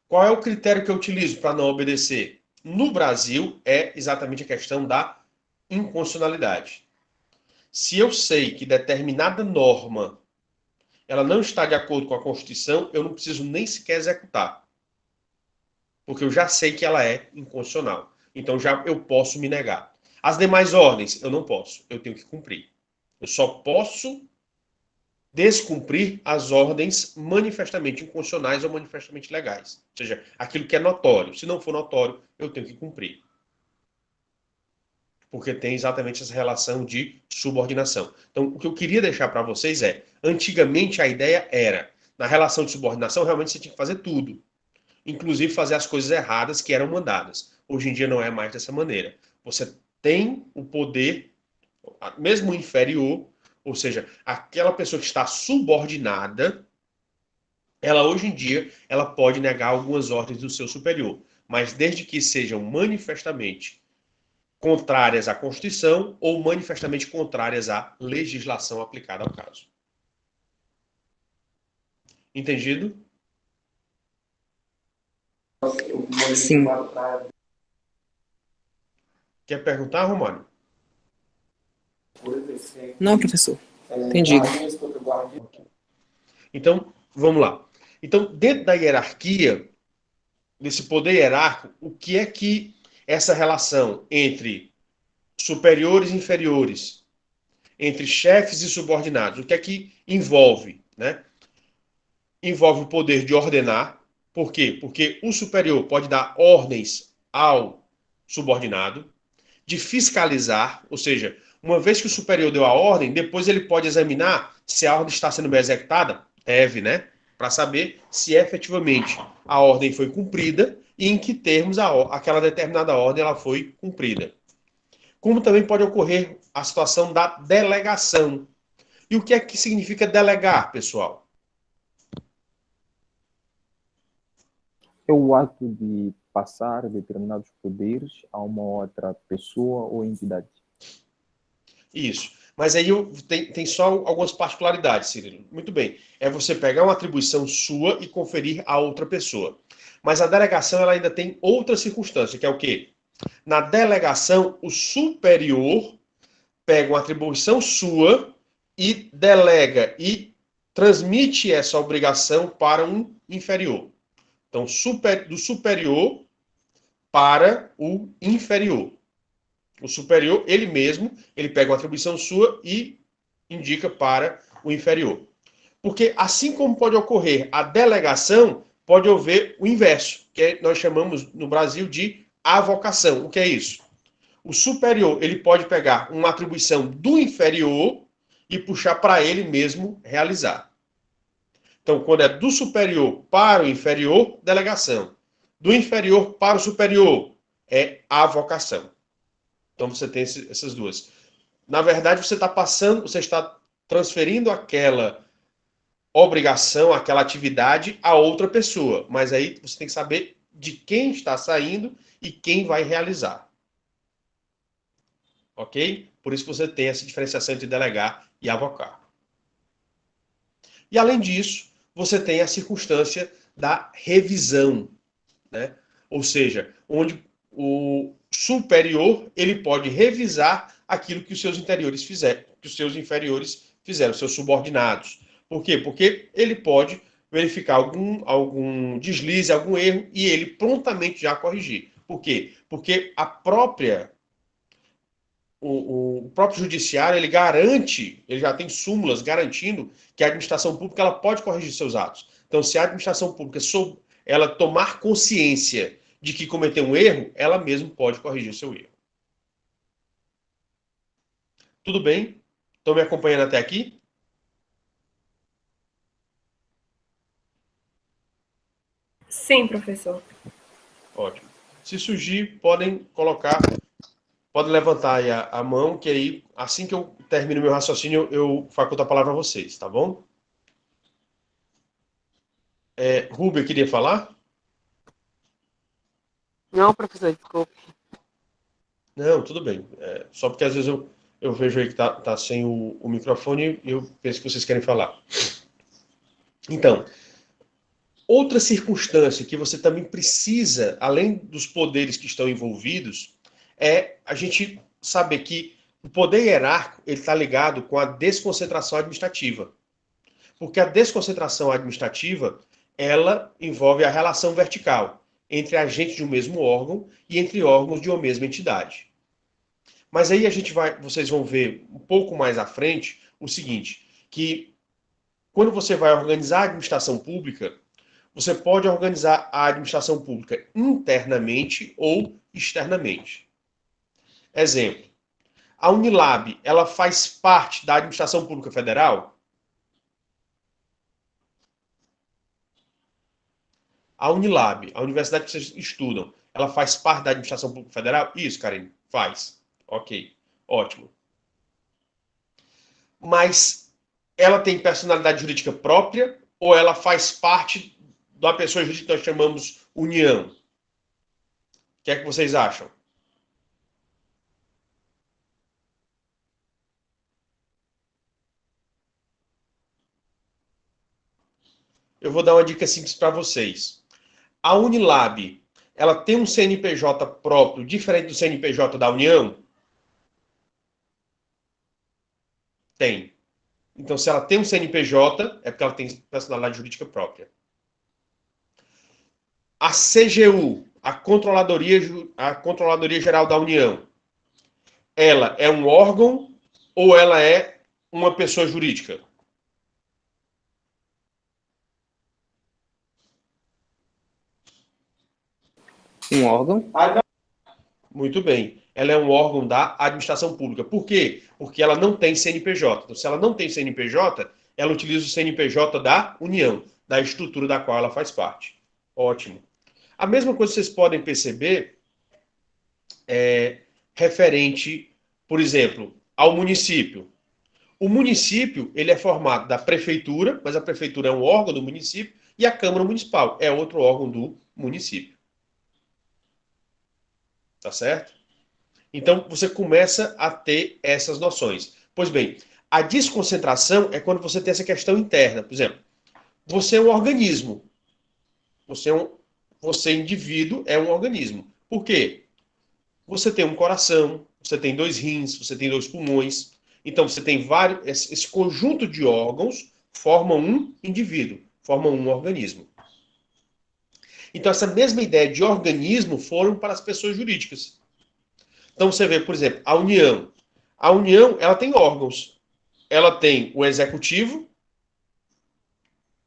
Qual é o critério que eu utilizo para não obedecer? No Brasil, é exatamente a questão da inconstitucionalidade. Se eu sei que determinada norma ela não está de acordo com a Constituição, eu não preciso nem sequer executar. Porque eu já sei que ela é inconstitucional. Então já eu posso me negar. As demais ordens, eu não posso, eu tenho que cumprir. Eu só posso descumprir as ordens manifestamente inconstitucionais ou manifestamente legais. Ou seja, aquilo que é notório. Se não for notório, eu tenho que cumprir. Porque tem exatamente essa relação de subordinação. Então, o que eu queria deixar para vocês é, antigamente a ideia era, na relação de subordinação, realmente você tinha que fazer tudo. Inclusive fazer as coisas erradas que eram mandadas. Hoje em dia não é mais dessa maneira. Você tem o poder, mesmo inferior, ou seja, aquela pessoa que está subordinada, ela hoje em dia ela pode negar algumas ordens do seu superior, mas desde que sejam manifestamente contrárias à Constituição ou manifestamente contrárias à legislação aplicada ao caso. Entendido? Sim. Quer perguntar, Romário? Não, professor. Entendido. Então, vamos lá. Então, dentro da hierarquia, desse poder hierárquico, o que é que essa relação entre superiores e inferiores, entre chefes e subordinados, o que é que envolve, né? Envolve o poder de ordenar. Por quê? Porque o superior pode dar ordens ao subordinado, de fiscalizar, ou seja, uma vez que o superior deu a ordem, depois ele pode examinar se a ordem está sendo bem executada, deve, né? Para saber se efetivamente a ordem foi cumprida e em que termos aquela determinada ordem ela foi cumprida. Como também pode ocorrer a situação da delegação. E o que é que significa delegar, pessoal? É o ato de passar determinados poderes a uma outra pessoa ou entidade. Isso. Mas aí tem só algumas particularidades, Cirilo. Muito bem. É você pegar uma atribuição sua e conferir a outra pessoa. Mas a delegação ela ainda tem outra circunstância, que é o quê? Na delegação, o superior pega uma atribuição sua e delega e transmite essa obrigação para um inferior. Então, do superior para o inferior. O superior, ele mesmo, ele pega uma atribuição sua e indica para o inferior. Porque assim como pode ocorrer a delegação, pode haver o inverso, que nós chamamos no Brasil de avocação. O que é isso? O superior, ele pode pegar uma atribuição do inferior e puxar para ele mesmo realizar. Então, quando é do superior para o inferior, delegação. Do inferior para o superior, é avocação. Então, você tem essas duas. Na verdade, você está transferindo aquela obrigação, aquela atividade a outra pessoa. Mas aí você tem que saber de quem está saindo e quem vai realizar. Ok? Por isso que você tem essa diferenciação entre delegar e avocar. E além disso, você tem a circunstância da revisão, né? Ou seja, onde o superior ele pode revisar aquilo que os seus inferiores fizeram, os seus subordinados. Por quê? Porque ele pode verificar algum deslize, algum erro e ele prontamente já corrigir. Por quê? Porque o próprio judiciário, ele já tem súmulas garantindo que a administração pública ela pode corrigir seus atos. Então, se a administração pública ela tomar consciência de que cometeu um erro, ela mesma pode corrigir o seu erro. Tudo bem? Estão me acompanhando até aqui? Sim, professor. Ótimo. Se surgir, podem levantar aí a mão, que aí, assim que eu termino meu raciocínio, eu faculto a palavra a vocês, tá bom? Rubem, queria falar? Não, professor, desculpe. Não, tudo bem. Só porque às vezes eu vejo aí que tá sem o microfone e eu penso que vocês querem falar. Então, outra circunstância que você também precisa, além dos poderes que estão envolvidos, é a gente saber que o poder hierárquico ele está ligado com a desconcentração administrativa. Porque a desconcentração administrativa, ela envolve a relação vertical entre agentes de um mesmo órgão e entre órgãos de uma mesma entidade. Mas aí vocês vão ver um pouco mais à frente o seguinte, que quando você vai organizar a administração pública, você pode organizar a administração pública internamente ou externamente. Exemplo, a Unilab, ela faz parte da administração pública federal? A Unilab, a universidade que vocês estudam, ela faz parte da administração pública federal? Isso, Karine, faz. Ok, ótimo. Mas ela tem personalidade jurídica própria ou ela faz parte da pessoa jurídica que nós chamamos União? O que é que vocês acham? Eu vou dar uma dica simples para vocês. A Unilab, ela tem um CNPJ próprio, diferente do CNPJ da União? Tem. Então, se ela tem um CNPJ, é porque ela tem personalidade jurídica própria. A CGU, a Controladoria Geral da União, ela é um órgão ou ela é uma pessoa jurídica? Um órgão. Muito bem. Ela é um órgão da administração pública. Por quê? Porque ela não tem CNPJ. Então, se ela não tem CNPJ, ela utiliza o CNPJ da União, da estrutura da qual ela faz parte. Ótimo. A mesma coisa vocês podem perceber referente, por exemplo, ao município. O município, ele é formado da prefeitura, mas a prefeitura é um órgão do município, e a Câmara Municipal é outro órgão do município. Tá certo? Então, você começa a ter essas noções. Pois bem, a desconcentração é quando você tem essa questão interna. Por exemplo, você é um organismo. Você, indivíduo, é um organismo. Por quê? Você tem um coração, você tem 2 rins, você tem 2 pulmões. Então, você tem vários... Esse conjunto de órgãos forma um indivíduo, forma um organismo. Então, essa mesma ideia de organismo foram para as pessoas jurídicas. Então, você vê, por exemplo, a União. A União, ela tem órgãos. Ela tem o executivo,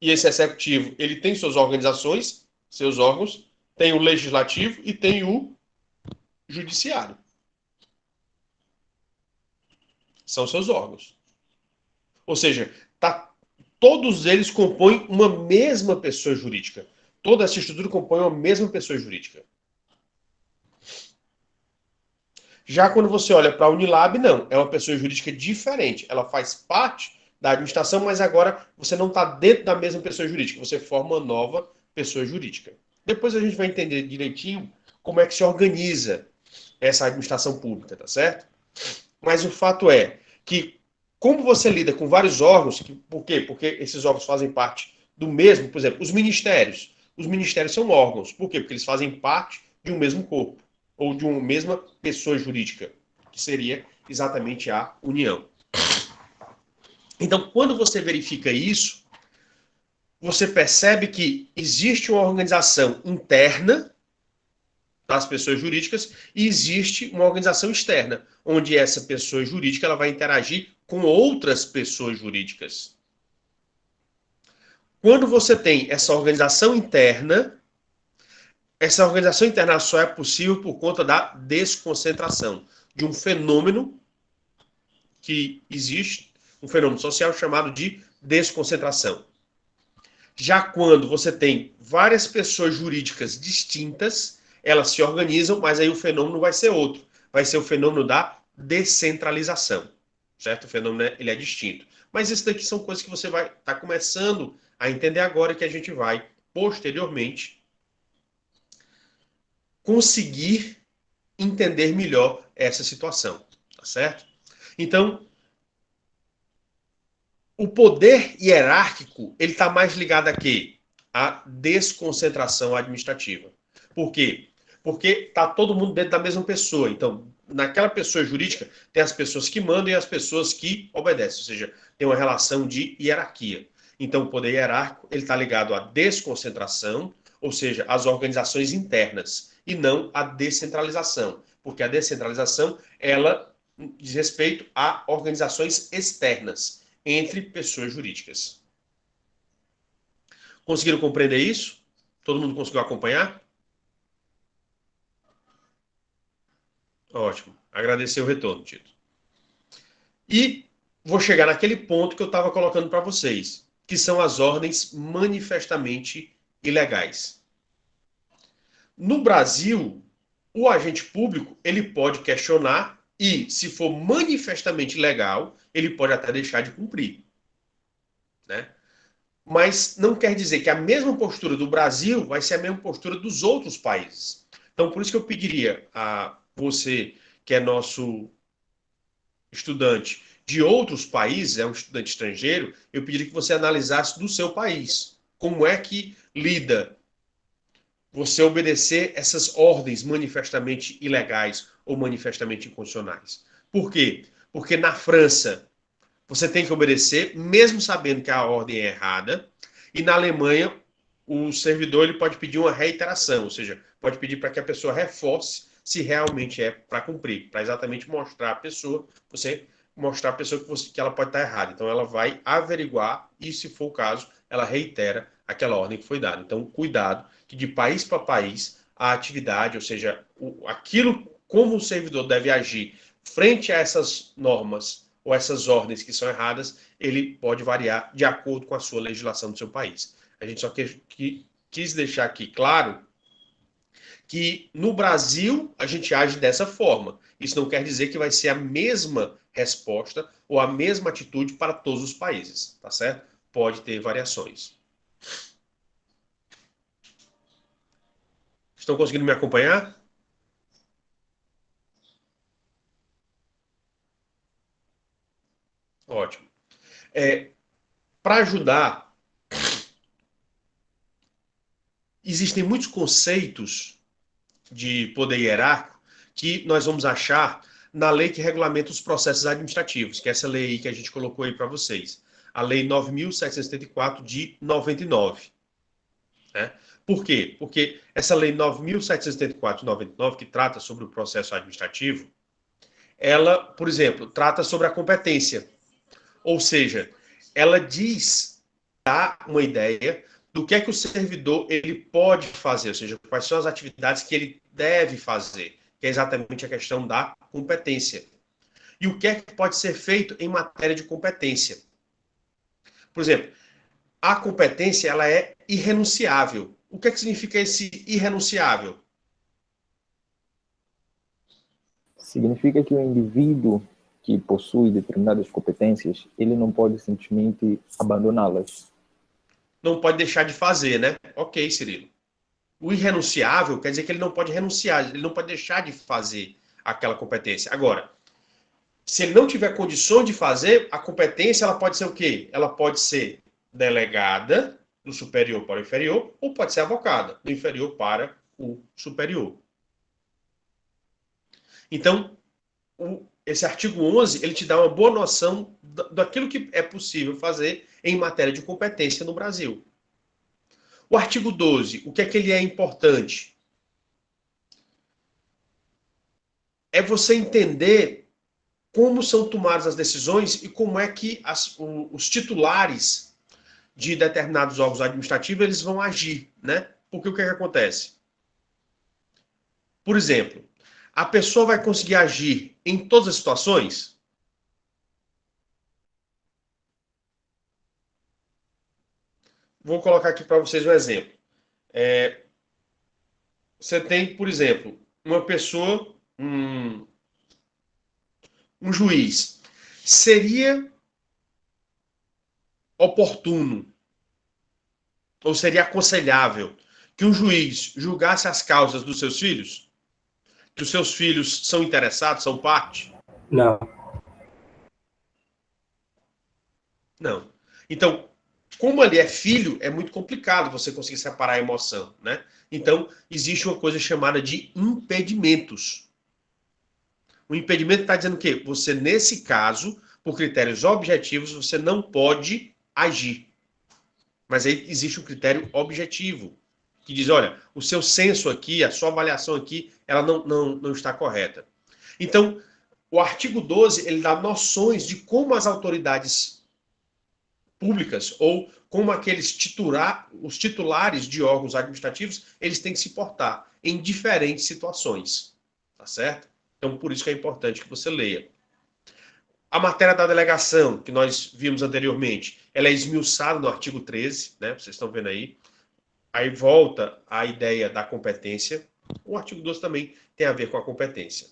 e esse executivo, ele tem suas organizações, seus órgãos, tem o legislativo e tem o judiciário. São seus órgãos. Ou seja, todos eles compõem uma mesma pessoa jurídica. Toda essa estrutura compõe uma mesma pessoa jurídica. Já quando você olha para a Unilab, não. É uma pessoa jurídica diferente. Ela faz parte da administração, mas agora você não está dentro da mesma pessoa jurídica. Você forma uma nova pessoa jurídica. Depois a gente vai entender direitinho como é que se organiza essa administração pública, tá certo? Mas o fato é que, como você lida com vários órgãos, por quê? Porque esses órgãos fazem parte do mesmo, por exemplo, os ministérios. Os ministérios são órgãos. Por quê? Porque eles fazem parte de um mesmo corpo, ou de uma mesma pessoa jurídica, que seria exatamente a União. Então, quando você verifica isso, você percebe que existe uma organização interna das pessoas jurídicas e existe uma organização externa, onde essa pessoa jurídica ela vai interagir com outras pessoas jurídicas. Quando você tem essa organização interna só é possível por conta da desconcentração, de um fenômeno que existe, um fenômeno social chamado de desconcentração. Já quando você tem várias pessoas jurídicas distintas, elas se organizam, mas aí o fenômeno vai ser outro. Vai ser o fenômeno da descentralização. Certo? O fenômeno ele é distinto. Mas isso daqui são coisas que você vai estar começando a entender agora e que a gente vai, posteriormente, conseguir entender melhor essa situação. Tá certo? Então, o poder hierárquico, ele está mais ligado a quê? A desconcentração administrativa. Por quê? Porque está todo mundo dentro da mesma pessoa. Então, naquela pessoa jurídica, tem as pessoas que mandam e as pessoas que obedecem. Ou seja, tem uma relação de hierarquia. Então, o poder hierárquico, ele está ligado à desconcentração, ou seja, as organizações internas, e não a descentralização, porque a descentralização, ela diz respeito a organizações externas, entre pessoas jurídicas. Conseguiram compreender isso? Todo mundo conseguiu acompanhar? Ótimo. Agradecer o retorno, Tito. E vou chegar naquele ponto que eu estava colocando para vocês, que são as ordens manifestamente ilegais. No Brasil, o agente público ele pode questionar e, se for manifestamente ilegal, ele pode até deixar de cumprir, né? Mas não quer dizer que a mesma postura do Brasil vai ser a mesma postura dos outros países. Então, por isso que eu pediria a você, que é nosso estudante de outros países, é um estudante estrangeiro, eu pediria que você analisasse do seu país. Como é que lida você obedecer essas ordens manifestamente ilegais ou manifestamente inconstitucionais? Por quê? Porque na França você tem que obedecer, mesmo sabendo que a ordem é errada, e na Alemanha o servidor ele pode pedir uma reiteração, ou seja, pode pedir para que a pessoa reforce se realmente é para cumprir, para exatamente mostrar à pessoa, você mostrar à pessoa que ela pode estar errada. Então ela vai averiguar e, se for o caso, ela reitera aquela ordem que foi dada. Então, cuidado, que de país para país, a atividade, ou seja, aquilo como o servidor deve agir frente a essas normas ou essas ordens que são erradas, ele pode variar de acordo com a sua legislação do seu país. A gente só quis deixar aqui claro que no Brasil a gente age dessa forma. Isso não quer dizer que vai ser a mesma resposta ou a mesma atitude para todos os países, tá certo? Pode ter variações. Estão conseguindo me acompanhar? Ótimo. Para ajudar, existem muitos conceitos de poder hierárquico que nós vamos achar na lei que regulamenta os processos administrativos, que é essa lei aí que a gente colocou aí para vocês. A Lei 9.774 de 99. Né? Por quê? Porque essa Lei 9.774 de 99, que trata sobre o processo administrativo, ela, por exemplo, trata sobre a competência. Ou seja, ela dá uma ideia do que é que o servidor ele pode fazer, ou seja, quais são as atividades que ele deve fazer, que é exatamente a questão da competência. E o que é que pode ser feito em matéria de competência? Por exemplo, a competência ela é irrenunciável. O que é que significa esse irrenunciável? Significa que o indivíduo que possui determinadas competências, ele não pode simplesmente abandoná-las. Não pode deixar de fazer, né? Ok, Cirilo. O irrenunciável quer dizer que ele não pode renunciar, ele não pode deixar de fazer aquela competência. Agora, se ele não tiver condições de fazer, a competência ela pode ser o quê? Ela pode ser delegada do superior para o inferior, ou pode ser avocada do inferior para o superior. Então, esse artigo 11, ele te dá uma boa noção daquilo que é possível fazer em matéria de competência no Brasil. O artigo 12, o que é que ele é importante? É você entender como são tomadas as decisões e como é que os titulares de determinados órgãos administrativos eles vão agir, né? Porque o que é que acontece? Por exemplo, a pessoa vai conseguir agir em todas as situações? Vou colocar aqui para vocês um exemplo. Você tem, por exemplo, uma pessoa, um juiz. Seria oportuno ou seria aconselhável que um juiz julgasse as causas dos seus filhos? Que os seus filhos são interessados, são parte? Não. Não. Então, como ele é filho, é muito complicado você conseguir separar a emoção, né? Então, existe uma coisa chamada de impedimentos. O impedimento está dizendo o quê? Você, nesse caso, por critérios objetivos, você não pode agir. Mas aí existe um critério objetivo. que diz, olha, o seu censo aqui, a sua avaliação aqui, ela não está correta. Então, o artigo 12, ele dá noções de como as autoridades públicas ou como aqueles os titulares de órgãos administrativos, eles têm que se portar em diferentes situações, tá certo? Então, por isso que é importante que você leia. A matéria da delegação, que nós vimos anteriormente, ela é esmiuçada no artigo 13, né? Vocês estão vendo aí. Aí volta a ideia da competência. O artigo 12 também tem a ver com a competência.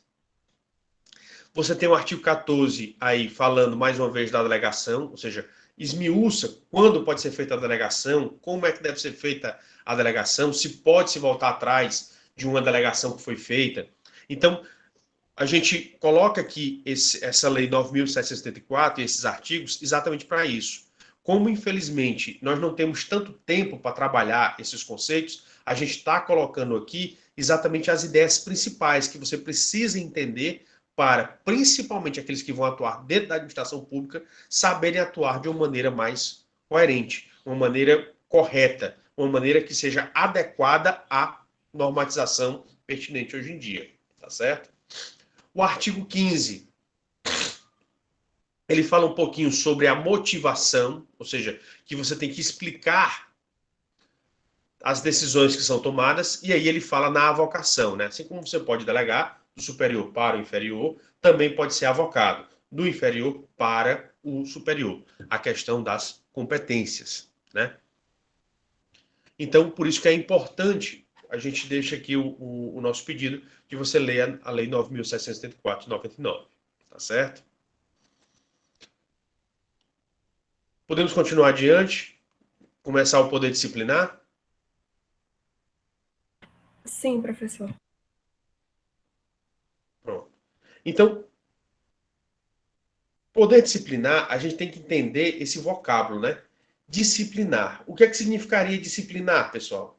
Você tem o artigo 14 aí falando mais uma vez da delegação, ou seja, esmiuça quando pode ser feita a delegação, como é que deve ser feita a delegação, se pode se voltar atrás de uma delegação que foi feita. Então, a gente coloca aqui essa lei 9.774 e esses artigos exatamente para isso. Como, infelizmente, nós não temos tanto tempo para trabalhar esses conceitos, a gente está colocando aqui exatamente as ideias principais que você precisa entender para, principalmente aqueles que vão atuar dentro da administração pública, saberem atuar de uma maneira mais coerente, uma maneira correta, uma maneira que seja adequada à normatização pertinente hoje em dia, tá certo? O artigo 15, ele fala um pouquinho sobre a motivação, ou seja, que você tem que explicar as decisões que são tomadas, e aí ele fala na avocação, né? Assim como você pode delegar do superior para o inferior, também pode ser avocado do inferior para o superior. A questão das competências, né? Então, por isso que é importante, a gente deixa aqui o nosso pedido que você leia a Lei 9.774 de 99, tá certo? Podemos continuar adiante? Começar o poder disciplinar? Sim, professor. Pronto. Então, poder disciplinar, a gente tem que entender esse vocábulo, né? Disciplinar. O que é que significaria disciplinar, pessoal?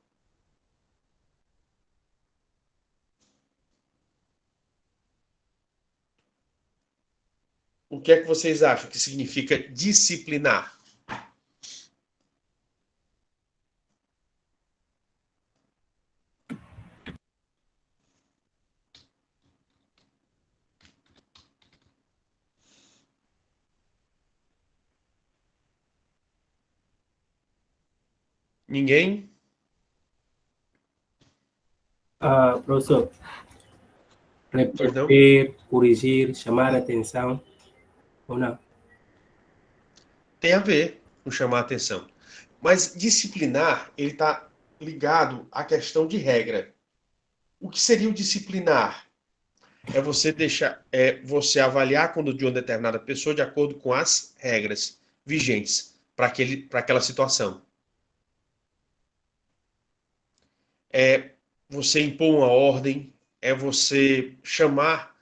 O que é que vocês acham que significa disciplinar? Ninguém? Professor, Pois não? repreender, corrigir, chamar a atenção, ou não? Tem a ver com chamar a atenção. Mas disciplinar, ele está ligado à questão de regra. O que seria o disciplinar? Você avaliar a conduta de uma determinada pessoa de acordo com as regras vigentes para aquela situação. É você impor uma ordem, é você chamar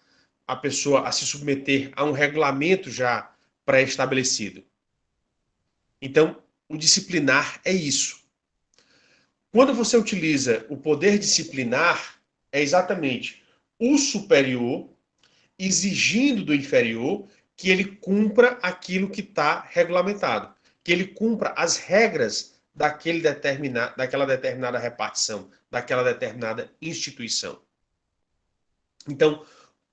a pessoa a se submeter a um regulamento já pré-estabelecido. Então, o disciplinar é isso. Quando você utiliza o poder disciplinar, é exatamente o superior exigindo do inferior que ele cumpra aquilo que está regulamentado, que ele cumpra as regras daquela determinada repartição, daquela determinada instituição. Então,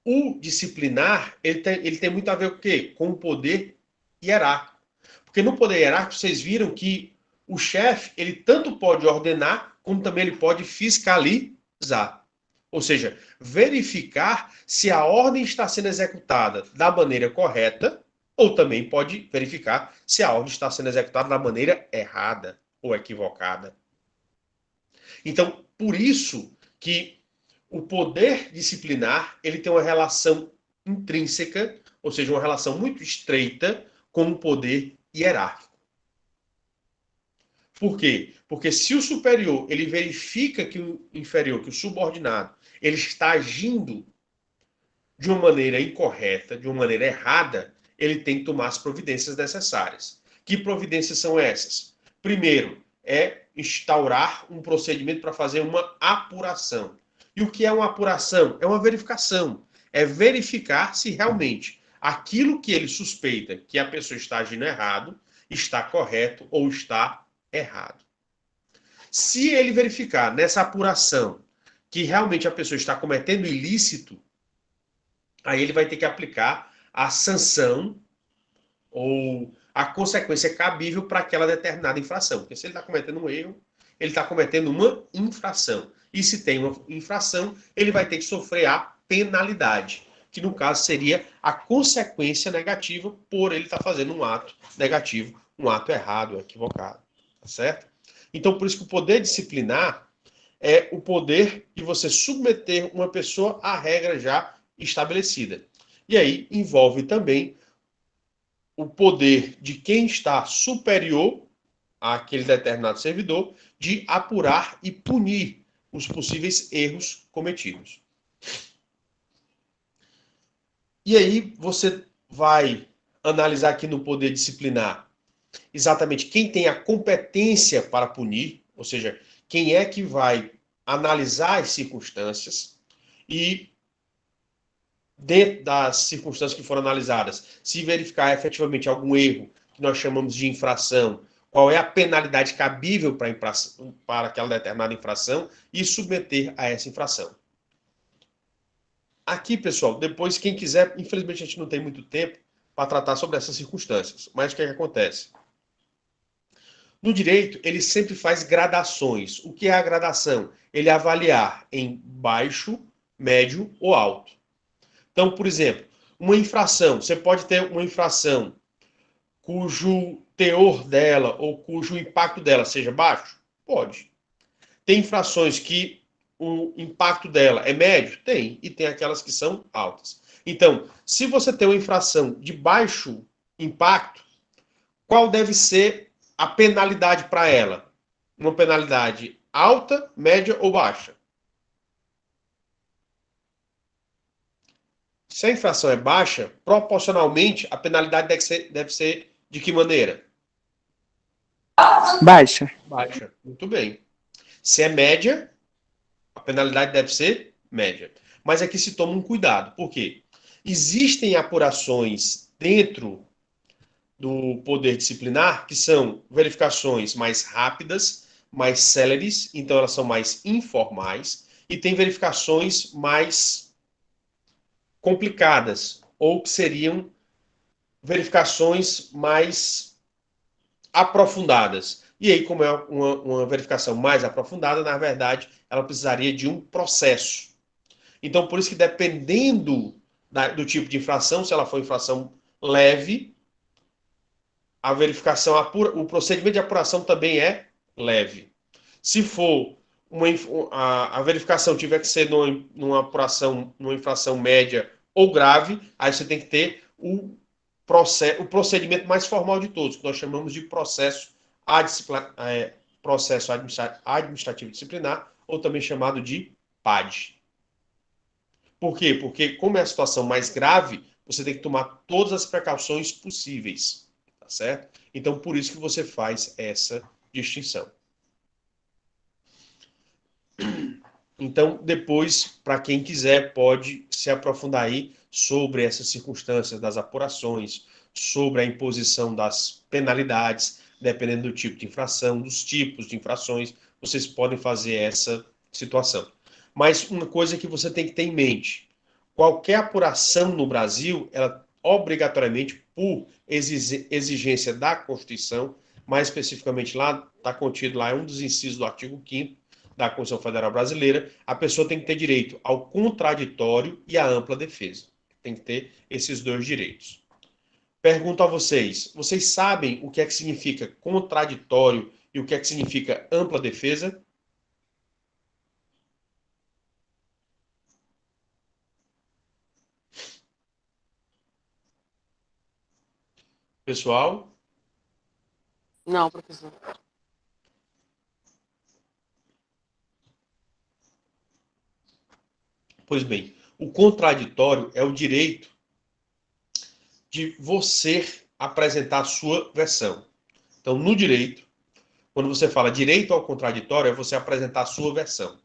o disciplinar, ele tem muito a ver com o quê? Com o poder hierárquico. Porque no poder hierárquico, vocês viram que o chefe, ele tanto pode ordenar, como também ele pode fiscalizar. Ou seja, verificar se a ordem está sendo executada da maneira correta, ou também pode verificar se a ordem está sendo executada da maneira errada ou equivocada. Então, por isso que o poder disciplinar, ele tem uma relação intrínseca, ou seja, uma relação muito estreita com o poder hierárquico. Por quê? Porque se o superior, ele verifica que o inferior, que o subordinado, ele está agindo de uma maneira incorreta, de uma maneira errada, ele tem que tomar as providências necessárias. Que providências são essas? Primeiro, é instaurar um procedimento para fazer uma apuração. E o que é uma apuração? É uma verificação. É verificar se realmente aquilo que ele suspeita que a pessoa está agindo errado, está correto ou está errado. Se ele verificar nessa apuração que realmente a pessoa está cometendo ilícito, aí ele vai ter que aplicar a sanção ou a consequência cabível para aquela determinada infração. Porque se ele está cometendo um erro, ele está cometendo uma infração. E se tem uma infração, ele vai ter que sofrer a penalidade, que no caso seria a consequência negativa por ele estar fazendo um ato negativo, um ato errado, equivocado. Tá certo? Então, por isso que o poder disciplinar é o poder de você submeter uma pessoa à regra já estabelecida. E aí envolve também o poder de quem está superior àquele determinado servidor de apurar e punir os possíveis erros cometidos. E aí você vai analisar aqui no poder disciplinar exatamente quem tem a competência para punir, ou seja, quem é que vai analisar as circunstâncias e, dentro das circunstâncias que foram analisadas, se verificar efetivamente algum erro, que nós chamamos de infração, qual é a penalidade cabível para aquela determinada infração e submeter a essa infração. Aqui, pessoal, depois, quem quiser, infelizmente a gente não tem muito tempo para tratar sobre essas circunstâncias, mas o que acontece? No direito, ele sempre faz gradações. O que é a gradação? Ele avaliar em baixo, médio ou alto. Então, por exemplo, uma infração. Você pode ter uma infração cujo teor dela ou cujo impacto dela seja baixo? Pode. Tem infrações que o impacto dela é médio? Tem. E tem aquelas que são altas. Então, se você tem uma infração de baixo impacto, qual deve ser a penalidade para ela? Uma penalidade alta, média ou baixa? Se a infração é baixa, proporcionalmente, a penalidade deve ser de que maneira? Baixa. Baixa. Muito bem. Se é média, a penalidade deve ser média. Mas aqui se toma um cuidado. Por quê? Existem apurações dentro do poder disciplinar que são verificações mais rápidas, mais céleres, então elas são mais informais, e tem verificações mais complicadas, ou que seriam verificações mais aprofundadas. E aí, como é uma verificação mais aprofundada, na verdade, ela precisaria de um processo. Então, por isso que dependendo do tipo de infração, se ela for infração leve, a verificação, o procedimento de apuração também é leve. Se for a verificação tiver que ser numa apuração, numa infração média ou grave, aí você tem que ter o procedimento mais formal de todos, que nós chamamos de processo administrativo disciplinar, ou também chamado de PAD. Por quê? Porque, como é a situação mais grave, você tem que tomar todas as precauções possíveis, tá certo? Então, por isso que você faz essa distinção. Então, depois, para quem quiser, pode se aprofundar aí sobre essas circunstâncias das apurações, sobre a imposição das penalidades, dependendo do tipo de infração, dos tipos de infrações, vocês podem fazer essa situação. Mas uma coisa que você tem que ter em mente, qualquer apuração no Brasil, ela obrigatoriamente, por exigência da Constituição, mais especificamente lá, está contido lá, é um dos incisos do artigo 5º da Constituição Federal Brasileira, a pessoa tem que ter direito ao contraditório e à ampla defesa. Tem que ter esses dois direitos. Pergunto a vocês, vocês sabem o que é que significa contraditório e o que é que significa ampla defesa? Pessoal? Não, professor. Pois bem, o contraditório é o direito de você apresentar a sua versão. Então, no direito, quando você fala direito ao contraditório, é você apresentar a sua versão.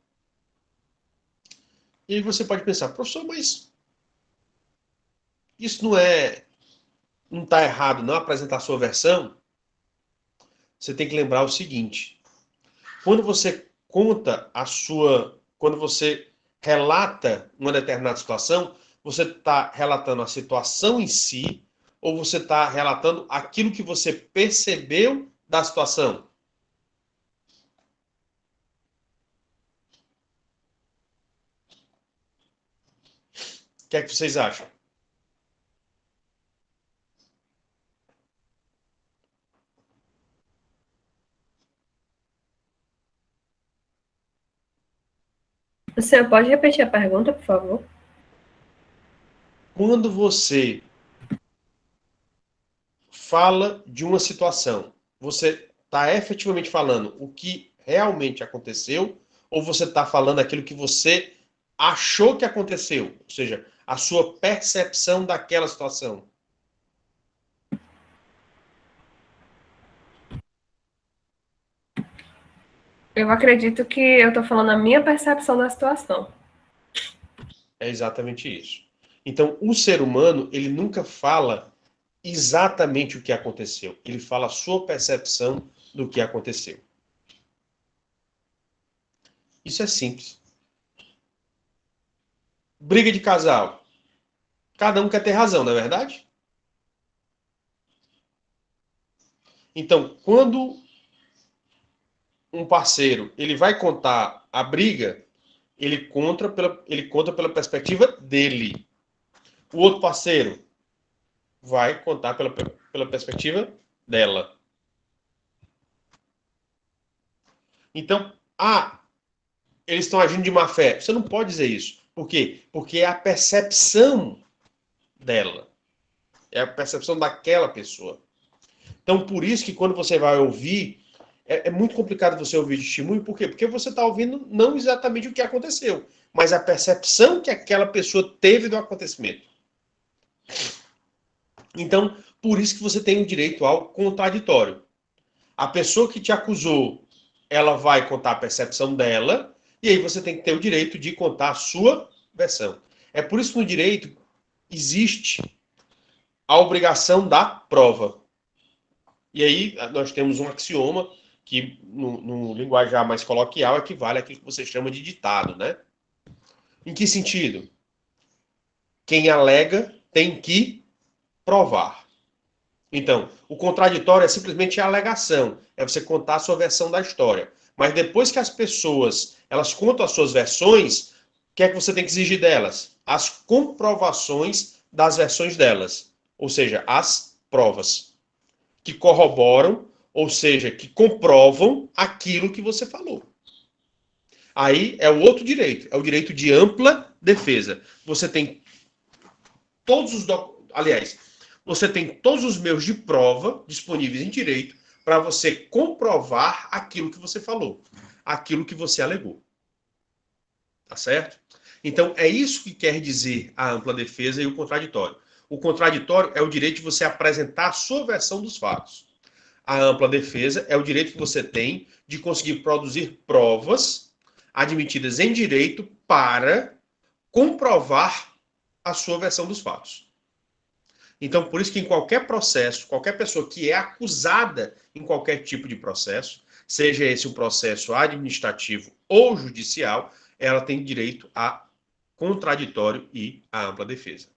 E aí você pode pensar, professor, mas isso não está errado não apresentar a sua versão? Você tem que lembrar o seguinte, quando você conta quando você relata uma determinada situação, você está relatando a situação em si ou você está relatando aquilo que você percebeu da situação? O que é que vocês acham? Você pode repetir a pergunta, por favor? Quando você fala de uma situação, você está efetivamente falando o que realmente aconteceu ou você está falando aquilo que você achou que aconteceu? Ou seja, a sua percepção daquela situação. Eu acredito que eu estou falando a minha percepção da situação. É exatamente isso. Então, o ser humano, ele nunca fala exatamente o que aconteceu. Ele fala a sua percepção do que aconteceu. Isso é simples. Briga de casal. Cada um quer ter razão, não é verdade? Então, quando um parceiro ele vai contar a briga, ele conta pela perspectiva dele. O outro parceiro vai contar pela perspectiva dela. Então, eles estão agindo de má fé. Você não pode dizer isso. Por quê? Porque é a percepção dela. É a percepção daquela pessoa. Então, por isso que quando você vai ouvir, é muito complicado você ouvir testemunho. Por quê? Porque você está ouvindo não exatamente o que aconteceu, mas a percepção que aquela pessoa teve do acontecimento. Então, por isso que você tem o direito ao contraditório. A pessoa que te acusou, ela vai contar a percepção dela, e aí você tem que ter o direito de contar a sua versão. É por isso que no direito existe a obrigação da prova. E aí nós temos um axioma que, no linguajar mais coloquial, equivale àquilo que você chama de ditado, né? Em que sentido? Quem alega tem que provar. Então, o contraditório é simplesmente a alegação, é você contar a sua versão da história. Mas depois que as pessoas elas contam as suas versões, o que é que você tem que exigir delas? As comprovações das versões delas, ou seja, as provas que corroboram, ou seja, que comprovam aquilo que você falou. Aí é o outro direito, é o direito de ampla defesa. Você tem todos os aliás, você tem todos os meios de prova disponíveis em direito para você comprovar aquilo que você falou, aquilo que você alegou. Tá certo? Então, é isso que quer dizer a ampla defesa e o contraditório. O contraditório é o direito de você apresentar a sua versão dos fatos. A ampla defesa é o direito que você tem de conseguir produzir provas admitidas em direito para comprovar a sua versão dos fatos. Então, por isso que em qualquer processo, qualquer pessoa que é acusada em qualquer tipo de processo, seja esse um processo administrativo ou judicial, ela tem direito a contraditório e a ampla defesa.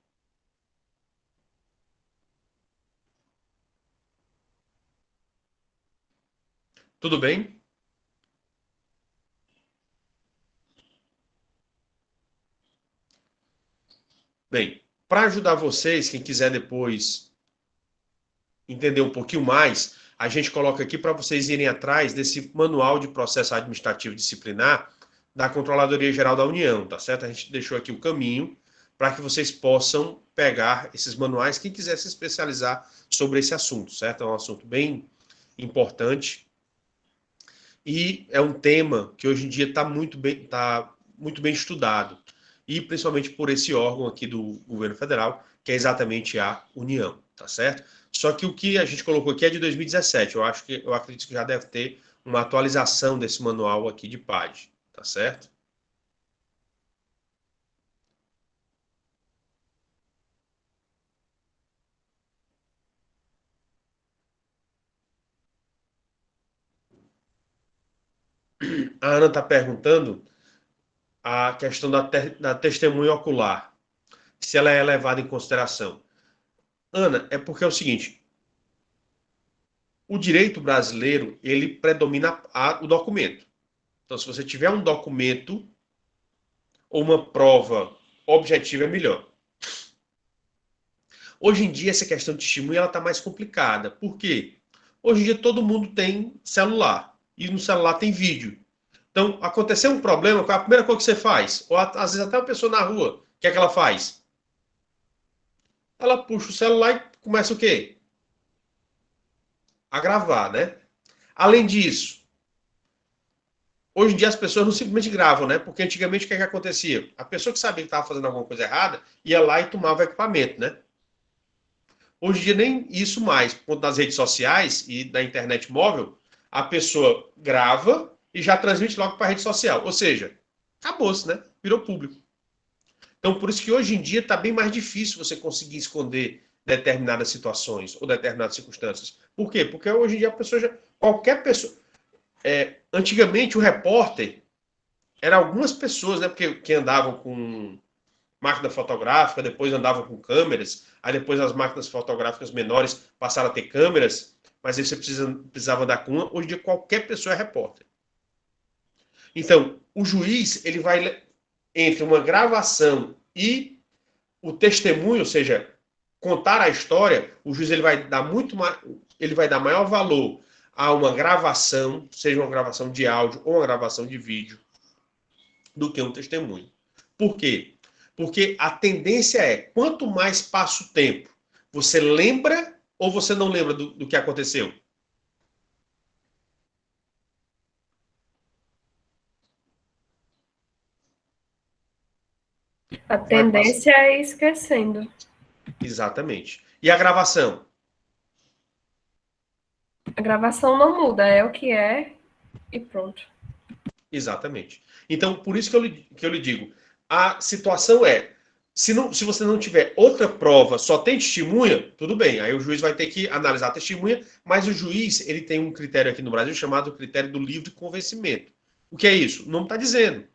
Tudo bem? Bem, para ajudar vocês, quem quiser depois entender um pouquinho mais, a gente coloca aqui para vocês irem atrás desse manual de processo administrativo disciplinar da Controladoria Geral da União, tá certo? A gente deixou aqui o caminho para que vocês possam pegar esses manuais, quem quiser se especializar sobre esse assunto, certo? É um assunto bem importante e é um tema que hoje em dia está muito bem estudado, e principalmente por esse órgão aqui do governo federal, que é exatamente a União, tá certo? Só que o que a gente colocou aqui é de 2017, eu acredito que já deve ter uma atualização desse manual aqui de PAD, tá certo? A Ana está perguntando a questão da testemunha ocular, se ela é levada em consideração. Ana, é porque é o seguinte, o direito brasileiro, ele predomina o documento. Então, se você tiver um documento ou uma prova objetiva, é melhor. Hoje em dia, essa questão de testemunha está mais complicada. Por quê? Hoje em dia, todo mundo tem celular. E no celular tem vídeo. Então, aconteceu um problema, qual é a primeira coisa que você faz? Ou, às vezes, até uma pessoa na rua, o que é que ela faz? Ela puxa o celular e começa o quê? A gravar, né? Além disso, hoje em dia as pessoas não simplesmente gravam, né? Porque antigamente o que é que acontecia? A pessoa que sabia que estava fazendo alguma coisa errada ia lá e tomava o equipamento, né? Hoje em dia nem isso mais, por conta das redes sociais e da internet móvel, a pessoa grava e já transmite logo para a rede social. Ou seja, acabou-se, né? Virou público. Então, por isso que hoje em dia está bem mais difícil você conseguir esconder determinadas situações ou determinadas circunstâncias. Por quê? Porque hoje em dia a pessoa já... Qualquer pessoa... antigamente o repórter era algumas pessoas, né? Porque que andavam com máquina fotográfica, depois andavam com câmeras, aí depois as máquinas fotográficas menores passaram a ter câmeras, mas aí você precisava dar com uma. Hoje em dia qualquer pessoa é repórter. Então, o juiz, ele vai entre uma gravação e o testemunho, ou seja, contar a história, o juiz ele vai dar muito mais, ele vai dar maior valor a uma gravação, seja uma gravação de áudio ou uma gravação de vídeo, do que um testemunho. Por quê? Porque a tendência é, quanto mais passa o tempo, você lembra ou você não lembra do que aconteceu? A tendência é ir esquecendo. Exatamente. E a gravação? A gravação não muda, é o que é e pronto. Exatamente. Então, por isso que eu lhe digo, a situação é, se você não tiver outra prova, só tem testemunha, tudo bem, aí o juiz vai ter que analisar a testemunha, mas o juiz, ele tem um critério aqui no Brasil chamado critério do livre convencimento. O que é isso? Não está dizendo.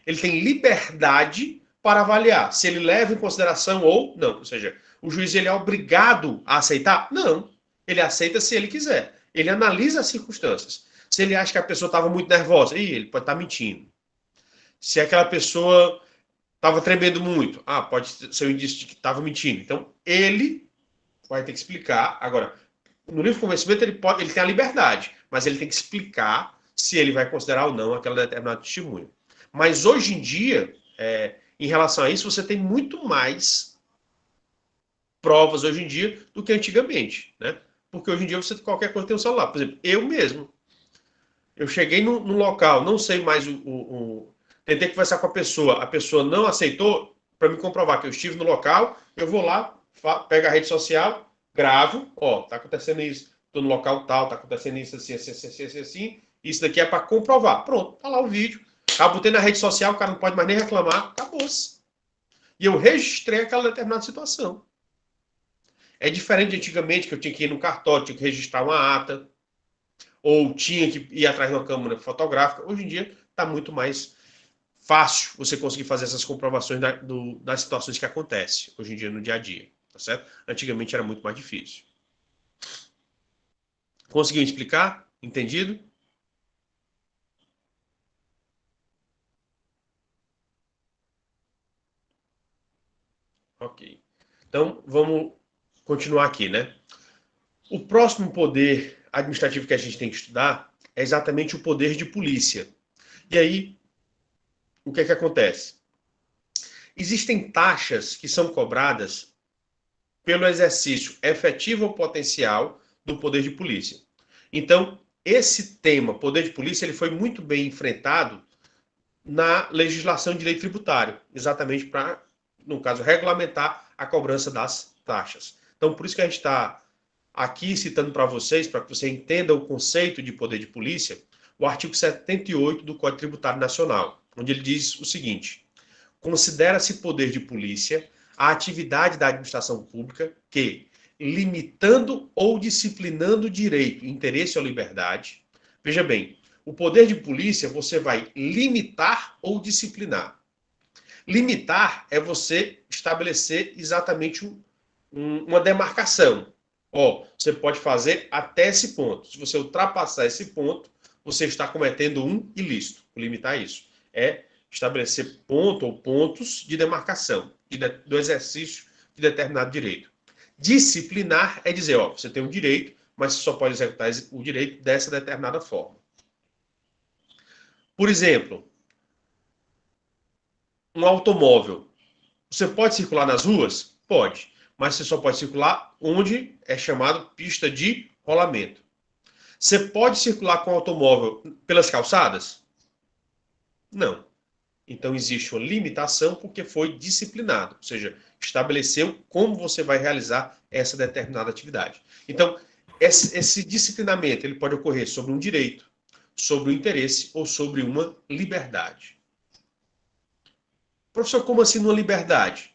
Ele tem liberdade para avaliar se ele leva em consideração ou não. Ou seja, o juiz ele é obrigado a aceitar? Não. Ele aceita se ele quiser. Ele analisa as circunstâncias. Se ele acha que a pessoa estava muito nervosa, ele pode estar mentindo. Se aquela pessoa estava tremendo muito, pode ser um indício de que estava mentindo. Então, ele vai ter que explicar. Agora, no livre convencimento, ele tem a liberdade, mas ele tem que explicar se ele vai considerar ou não aquela determinada testemunha. Mas hoje em dia, em relação a isso, você tem muito mais provas hoje em dia do que antigamente, né? Porque hoje em dia você qualquer coisa tem um celular. Por exemplo, eu mesmo. Eu cheguei no local, não sei mais tentei conversar com a pessoa não aceitou, para me comprovar que eu estive no local, eu vou lá, pego a rede social, gravo, tá acontecendo isso, estou no local tal, tá acontecendo isso assim, assim, isso daqui é para comprovar. Pronto, tá lá o vídeo. Botei na rede social, o cara não pode mais nem reclamar, acabou-se. E eu registrei aquela determinada situação. É diferente de antigamente, que eu tinha que ir no cartório, tinha que registrar uma ata, ou tinha que ir atrás de uma câmera fotográfica. Hoje em dia está muito mais fácil você conseguir fazer essas comprovações das situações que acontecem hoje em dia no dia a dia, tá certo? Antigamente era muito mais difícil. Conseguiu explicar? Entendido? Ok. Então, vamos continuar aqui, né? O próximo poder administrativo que a gente tem que estudar é exatamente o poder de polícia. E aí, o que é que acontece? Existem taxas que são cobradas pelo exercício efetivo ou potencial do poder de polícia. Então, esse tema, poder de polícia, ele foi muito bem enfrentado na legislação de direito tributário, exatamente para, no caso, regulamentar a cobrança das taxas. Então, por isso que a gente está aqui citando para vocês, para que você entenda o conceito de poder de polícia, o artigo 78 do Código Tributário Nacional, onde ele diz o seguinte: considera-se poder de polícia a atividade da administração pública que, limitando ou disciplinando o direito, interesse ou liberdade, veja bem, O poder de polícia você vai limitar ou disciplinar. Limitar é você estabelecer exatamente uma demarcação. Ó, você pode fazer até esse ponto. Se você ultrapassar esse ponto, você está cometendo um ilícito. Limitar isso é estabelecer ponto ou pontos de demarcação do exercício de determinado direito. Disciplinar é dizer, ó, você tem um direito, mas você só pode executar o direito dessa determinada forma. Por exemplo, um automóvel. Você pode circular nas ruas? Pode. Mas você só pode circular onde é chamado pista de rolamento. Você pode circular com o automóvel pelas calçadas? Não. Então existe uma limitação porque foi disciplinado, ou seja, estabeleceu como você vai realizar essa determinada atividade. Então, esse disciplinamento ele pode ocorrer sobre um direito, sobre um interesse ou sobre uma liberdade. Professor, como assim uma liberdade?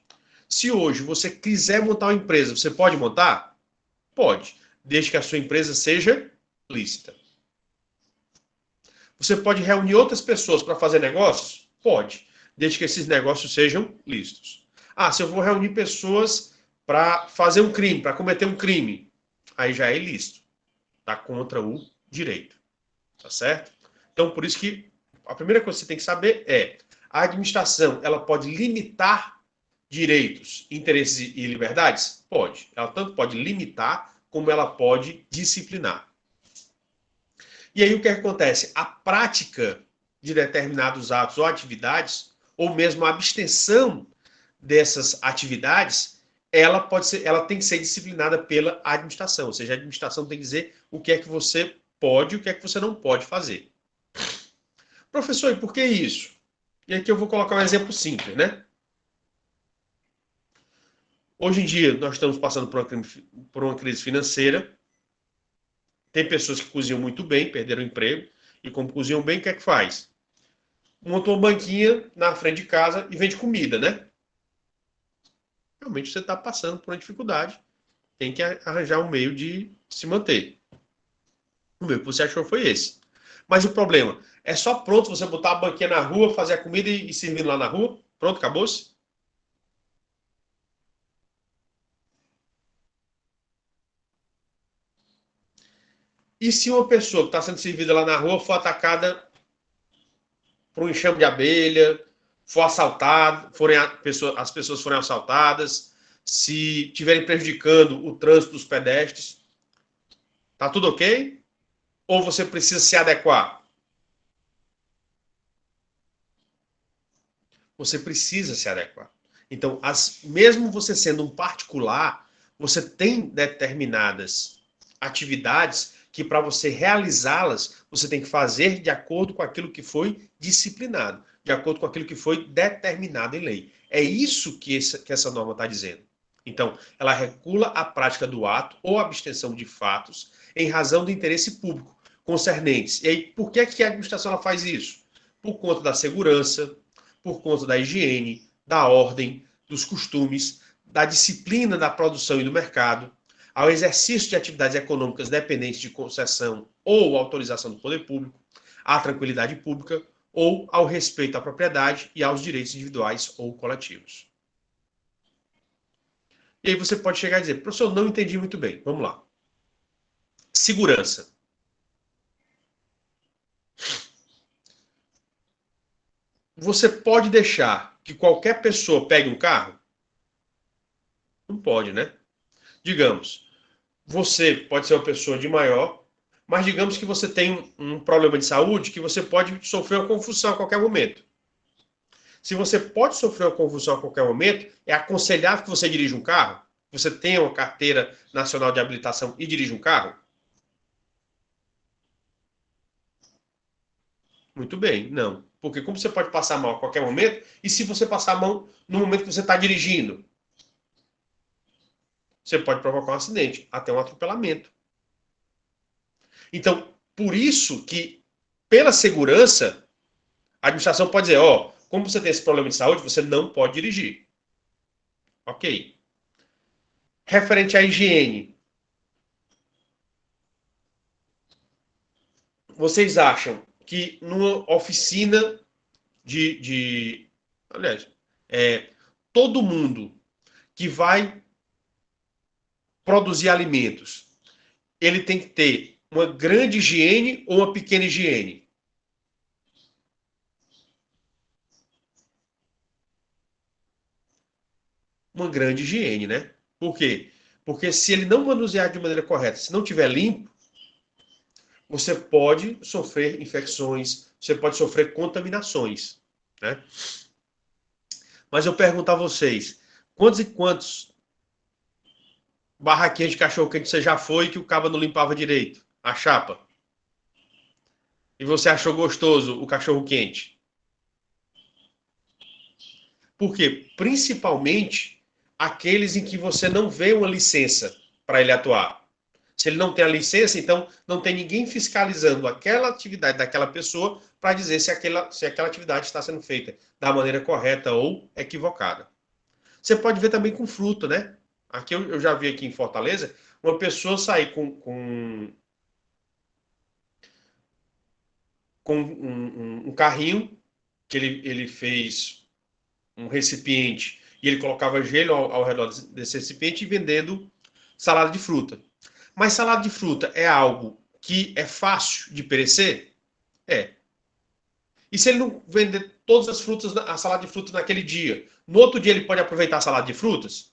Se hoje você quiser montar uma empresa, você pode montar? Pode, desde que a sua empresa seja lícita. Você pode reunir outras pessoas para fazer negócios? Pode, desde que esses negócios sejam lícitos. Ah, se eu vou reunir pessoas para fazer um crime, para cometer um crime, aí já é ilícito. Está contra o direito. Tá certo? Então, por isso que a primeira coisa que você tem que saber é a administração, ela pode limitar direitos, interesses e liberdades? Pode. Ela tanto pode limitar, como ela pode disciplinar. E aí o que acontece? A prática de determinados atos ou atividades, ou mesmo a abstenção dessas atividades, ela tem que ser disciplinada pela administração. Ou seja, a administração tem que dizer o que é que você pode e o que é que você não pode fazer. Professor, e por que isso? E aqui eu vou colocar um exemplo simples, né? Hoje em dia, nós estamos passando por uma crise financeira. Tem pessoas que cozinham muito bem, perderam o emprego, e como cozinham bem, o que é que faz? Montou uma banquinha na frente de casa e vende comida, né? Realmente você está passando por uma dificuldade. Tem que arranjar um meio de se manter. O meio que você achou foi esse. Mas o problema, é só pronto você botar a banquinha na rua, fazer a comida e servir lá na rua? Pronto, acabou-se? E se uma pessoa que está sendo servida lá na rua for atacada por um enxame de abelha, for assaltada, as pessoas forem assaltadas, se estiverem prejudicando o trânsito dos pedestres, tá tudo ok? Ou você precisa se adequar? Você precisa se adequar. Então, mesmo você sendo um particular, você tem determinadas atividades que para você realizá-las, você tem que fazer de acordo com aquilo que foi disciplinado, de acordo com aquilo que foi determinado em lei. É isso que essa norma está dizendo. Então, ela regula a prática do ato ou abstenção de fatos em razão do interesse público concernentes. E aí, por que a administração ela faz isso? Por conta da segurança, por conta da higiene, da ordem, dos costumes, da disciplina da produção e do mercado, ao exercício de atividades econômicas dependentes de concessão ou autorização do poder público, à tranquilidade pública ou ao respeito à propriedade e aos direitos individuais ou coletivos. E aí você pode chegar e dizer, professor, não entendi muito bem. Vamos lá. Segurança. Você pode deixar que qualquer pessoa pegue um carro? Não pode, né? Digamos, você pode ser uma pessoa de maior, mas digamos que você tem um problema de saúde que você pode sofrer uma convulsão a qualquer momento. Se você pode sofrer uma convulsão a qualquer momento, é aconselhável que você dirija um carro? Você tenha uma carteira nacional de habilitação e dirija um carro? Muito bem, não. Porque como você pode passar mal a qualquer momento, e se você passar mal no momento que você está dirigindo? Você pode provocar um acidente, até um atropelamento. Então, por isso que, pela segurança, a administração pode dizer, ó, como você tem esse problema de saúde, você não pode dirigir. Ok. Referente à higiene. Vocês acham que numa oficina aliás, todo mundo que vai produzir alimentos, ele tem que ter uma grande higiene ou uma pequena higiene? Uma grande higiene, né? Por quê? Porque se ele não manusear de maneira correta, se não tiver limpo, você pode sofrer infecções, você pode sofrer contaminações, né? Mas eu pergunto a vocês, quantos e quantos barraquinhas de cachorro-quente você já foi que o cabo não limpava direito? A chapa. E você achou gostoso o cachorro-quente? Por quê? Principalmente aqueles em que você não vê uma licença para ele atuar. Se ele não tem a licença, então não tem ninguém fiscalizando aquela atividade daquela pessoa para dizer se aquela atividade está sendo feita da maneira correta ou equivocada. Você pode ver também com fruta, né? Aqui eu já vi aqui em Fortaleza, uma pessoa sair com um carrinho que ele fez um recipiente e ele colocava gelo ao redor desse recipiente e vendendo salada de fruta. Mas salada de fruta é algo que é fácil de perecer? É. E se ele não vender todas as frutas, a salada de frutas naquele dia, no outro dia ele pode aproveitar a salada de frutas?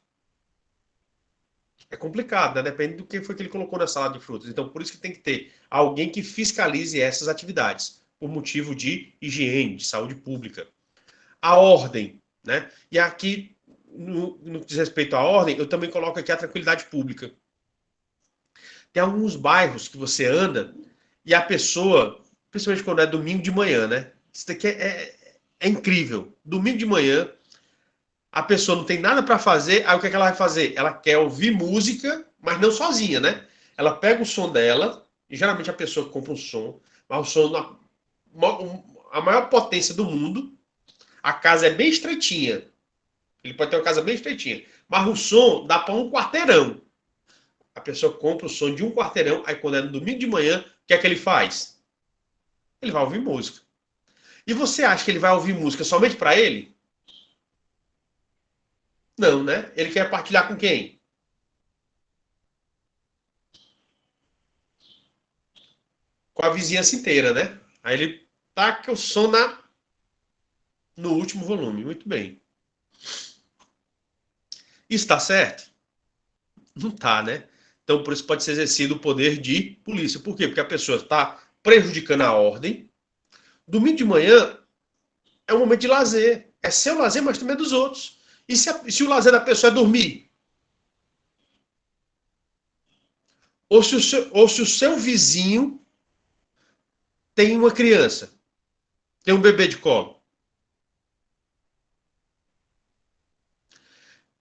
É complicado, né? Depende do que foi que ele colocou na salada de frutas. Então, por isso que tem que ter alguém que fiscalize essas atividades, por motivo de higiene, de saúde pública. A ordem, né? E aqui, no que diz respeito à ordem, eu também coloco aqui a tranquilidade pública. Tem alguns bairros que você anda e a pessoa, principalmente quando é domingo de manhã, né? Isso daqui é incrível. Domingo de manhã, a pessoa não tem nada para fazer, aí o que é que ela vai fazer? Ela quer ouvir música, mas não sozinha, né? Ela pega o som dela, e geralmente a pessoa compra um som, mas o som, a maior potência do mundo, a casa é bem estreitinha. Ele pode ter uma casa bem estreitinha, mas o som dá para um quarteirão. A pessoa compra o som de um quarteirão, aí quando é no domingo de manhã, o que é que ele faz? Ele vai ouvir música. E você acha que ele vai ouvir música somente para ele? Não, né? Ele quer partilhar com quem? Com a vizinhança inteira, né? Aí ele taca o som no último volume. Muito bem. Isso está certo? Não está, né? Então, por isso pode ser exercido o poder de polícia. Por quê? Porque a pessoa está prejudicando a ordem. Domingo de manhã é um momento de lazer. É seu lazer, mas também é dos outros. E se o lazer da pessoa é dormir? Ou se o seu vizinho tem uma criança, tem um bebê de colo?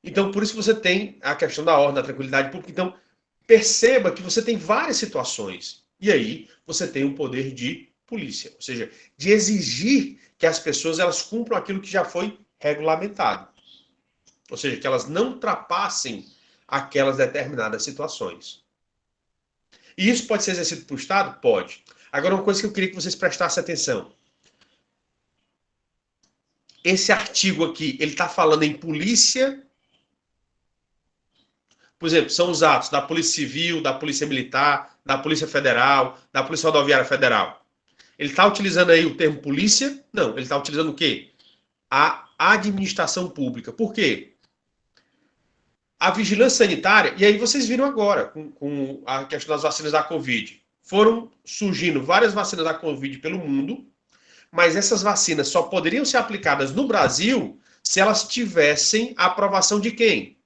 Então, por isso você tem a questão da ordem, da tranquilidade pública. Então, perceba que você tem várias situações. E aí, você tem o poder de polícia. Ou seja, de exigir que as pessoas elas cumpram aquilo que já foi regulamentado. Ou seja, que elas não ultrapassem aquelas determinadas situações. E isso pode ser exercido por Estado? Pode. Agora, uma coisa que eu queria que vocês prestassem atenção. Esse artigo aqui, ele está falando em polícia. Por exemplo, são os atos da Polícia Civil, da Polícia Militar, da Polícia Federal, da Polícia Rodoviária Federal. Ele está utilizando aí o termo polícia? Não, ele está utilizando o quê? A administração pública. Por quê? A vigilância sanitária, e aí vocês viram agora, com a questão das vacinas da Covid. Foram surgindo várias vacinas da Covid pelo mundo, mas essas vacinas só poderiam ser aplicadas no Brasil se elas tivessem a aprovação de quem?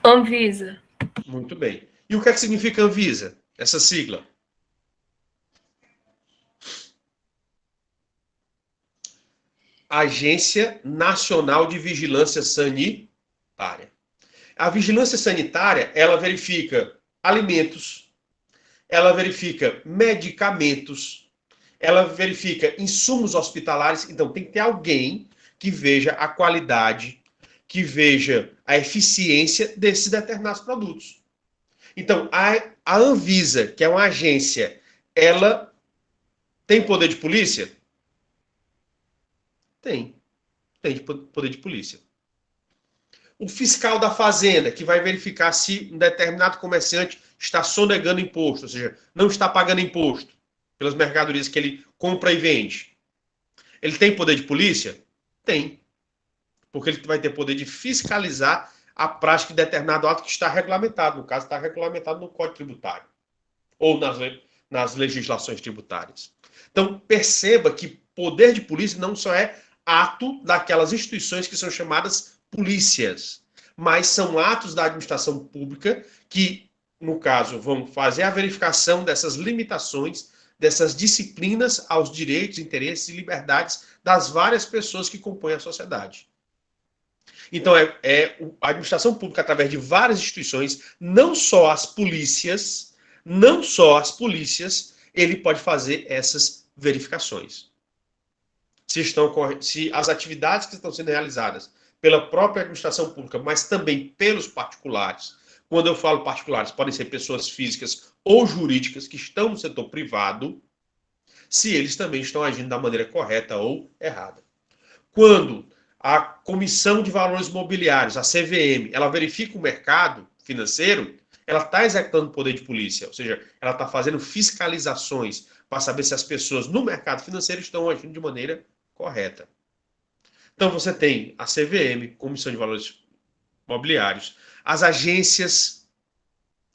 Anvisa. Muito bem. E o que é que significa Anvisa? Essa sigla? Agência Nacional de Vigilância Sanitária. A vigilância sanitária, ela verifica alimentos, ela verifica medicamentos, ela verifica insumos hospitalares. Então, tem que ter alguém que veja a qualidade, que veja a eficiência desses determinados produtos. Então, A Anvisa, que é uma agência, ela tem poder de polícia? Tem. Tem poder de polícia. O fiscal da fazenda, que vai verificar se um determinado comerciante está sonegando imposto, ou seja, não está pagando imposto pelas mercadorias que ele compra e vende. Ele tem poder de polícia? Tem. Porque ele vai ter poder de fiscalizar a prática de determinado ato que está regulamentado. No caso, está regulamentado no Código Tributário ou nas legislações tributárias. Então, perceba que poder de polícia não só é ato daquelas instituições que são chamadas polícias, mas são atos da administração pública que, no caso, vão fazer a verificação dessas limitações, dessas disciplinas aos direitos, interesses e liberdades das várias pessoas que compõem a sociedade. Então, a administração pública, através de várias instituições, não só as polícias, ele pode fazer essas verificações. Se as atividades que estão sendo realizadas pela própria administração pública, mas também pelos particulares, quando eu falo particulares, podem ser pessoas físicas ou jurídicas que estão no setor privado, se eles também estão agindo da maneira correta ou errada. Quando a Comissão de Valores Mobiliários, a CVM, ela verifica o mercado financeiro, ela está executando poder de polícia, ou seja, ela está fazendo fiscalizações para saber se as pessoas no mercado financeiro estão agindo de maneira correta. Então você tem a CVM, Comissão de Valores Mobiliários, as agências,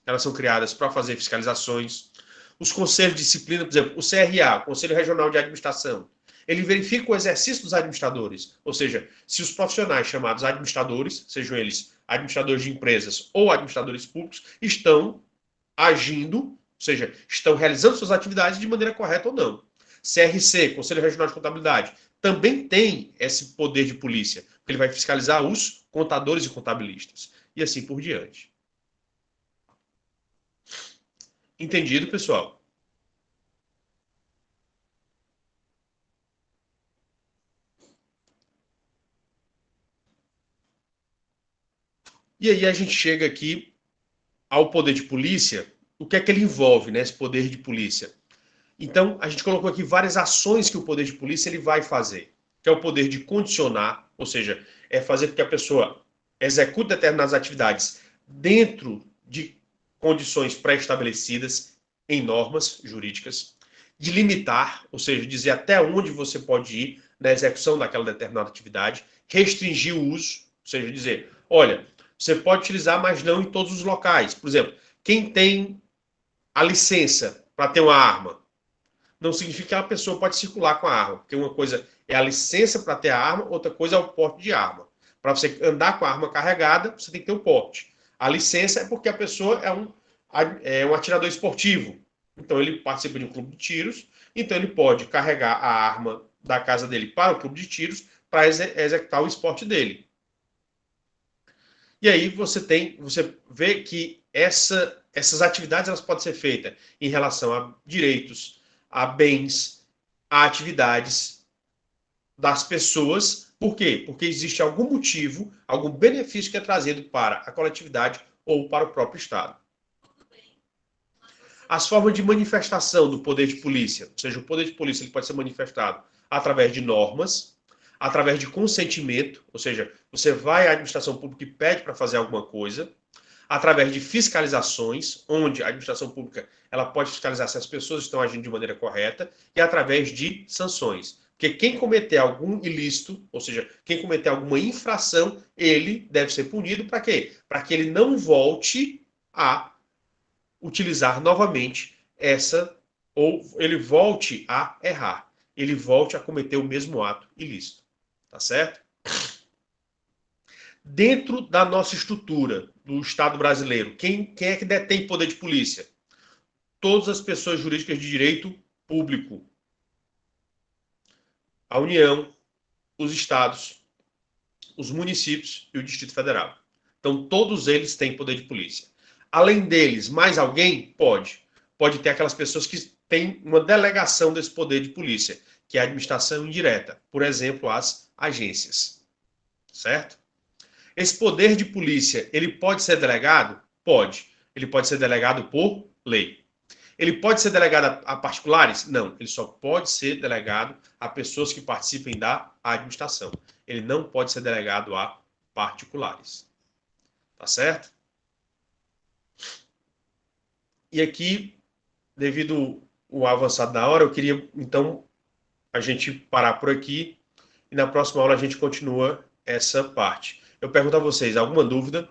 elas são criadas para fazer fiscalizações, os conselhos de disciplina, por exemplo, o CRA, o Conselho Regional de Administração, ele verifica o exercício dos administradores, ou seja, se os profissionais chamados administradores, sejam eles administradores de empresas ou administradores públicos, estão agindo, ou seja, estão realizando suas atividades de maneira correta ou não. CRC, Conselho Regional de Contabilidade, também tem esse poder de polícia, porque ele vai fiscalizar os contadores e contabilistas, e assim por diante. Entendido, pessoal? E aí a gente chega aqui ao poder de polícia. O que é que ele envolve, né, esse poder de polícia? Então, a gente colocou aqui várias ações que o poder de polícia ele vai fazer, que é o poder de condicionar, ou seja, é fazer com que a pessoa execute determinadas atividades dentro de condições pré-estabelecidas em normas jurídicas, de limitar, ou seja, dizer até onde você pode ir na execução daquela determinada atividade, restringir o uso, ou seja, dizer, olha, você pode utilizar, mas não em todos os locais. Por exemplo, quem tem a licença para ter uma arma, não significa que a pessoa pode circular com a arma, porque uma coisa é a licença para ter a arma, outra coisa é o porte de arma. Para você andar com a arma carregada, você tem que ter o porte. A licença é porque a pessoa é um atirador esportivo. Então, ele participa de um clube de tiros, então ele pode carregar a arma da casa dele para o clube de tiros para executar o esporte dele. E aí você vê que essas atividades elas podem ser feitas em relação a direitos, a bens, a atividades das pessoas. Por quê? Porque existe algum motivo, algum benefício que é trazido para a coletividade ou para o próprio Estado. As formas de manifestação do poder de polícia, ou seja, o poder de polícia ele pode ser manifestado através de normas, através de consentimento, ou seja, você vai à administração pública e pede para fazer alguma coisa, através de fiscalizações, onde a administração pública ela pode fiscalizar se as pessoas estão agindo de maneira correta, e através de sanções. Porque quem cometer algum ilícito, ou seja, quem cometer alguma infração, ele deve ser punido para quê? Para que ele não volte a utilizar novamente ou ele volte a errar, ele volte a cometer o mesmo ato ilícito. Tá certo? Dentro da nossa estrutura do Estado brasileiro, quem é que detém poder de polícia? Todas as pessoas jurídicas de direito público. A União, os estados, os municípios e o Distrito Federal. Então, todos eles têm poder de polícia. Além deles, mais alguém? Pode. Pode ter aquelas pessoas que têm uma delegação desse poder de polícia, que é a administração indireta. Por exemplo, as agências. Certo? Esse poder de polícia, ele pode ser delegado? Pode. Ele pode ser delegado por lei. Ele pode ser delegado a particulares? Não, ele só pode ser delegado a pessoas que participem da administração. Ele não pode ser delegado a particulares. Tá certo? E aqui, devido ao avançado da hora, eu queria, então, a gente parar por aqui e na próxima aula a gente continua essa parte. Eu pergunto a vocês, alguma dúvida?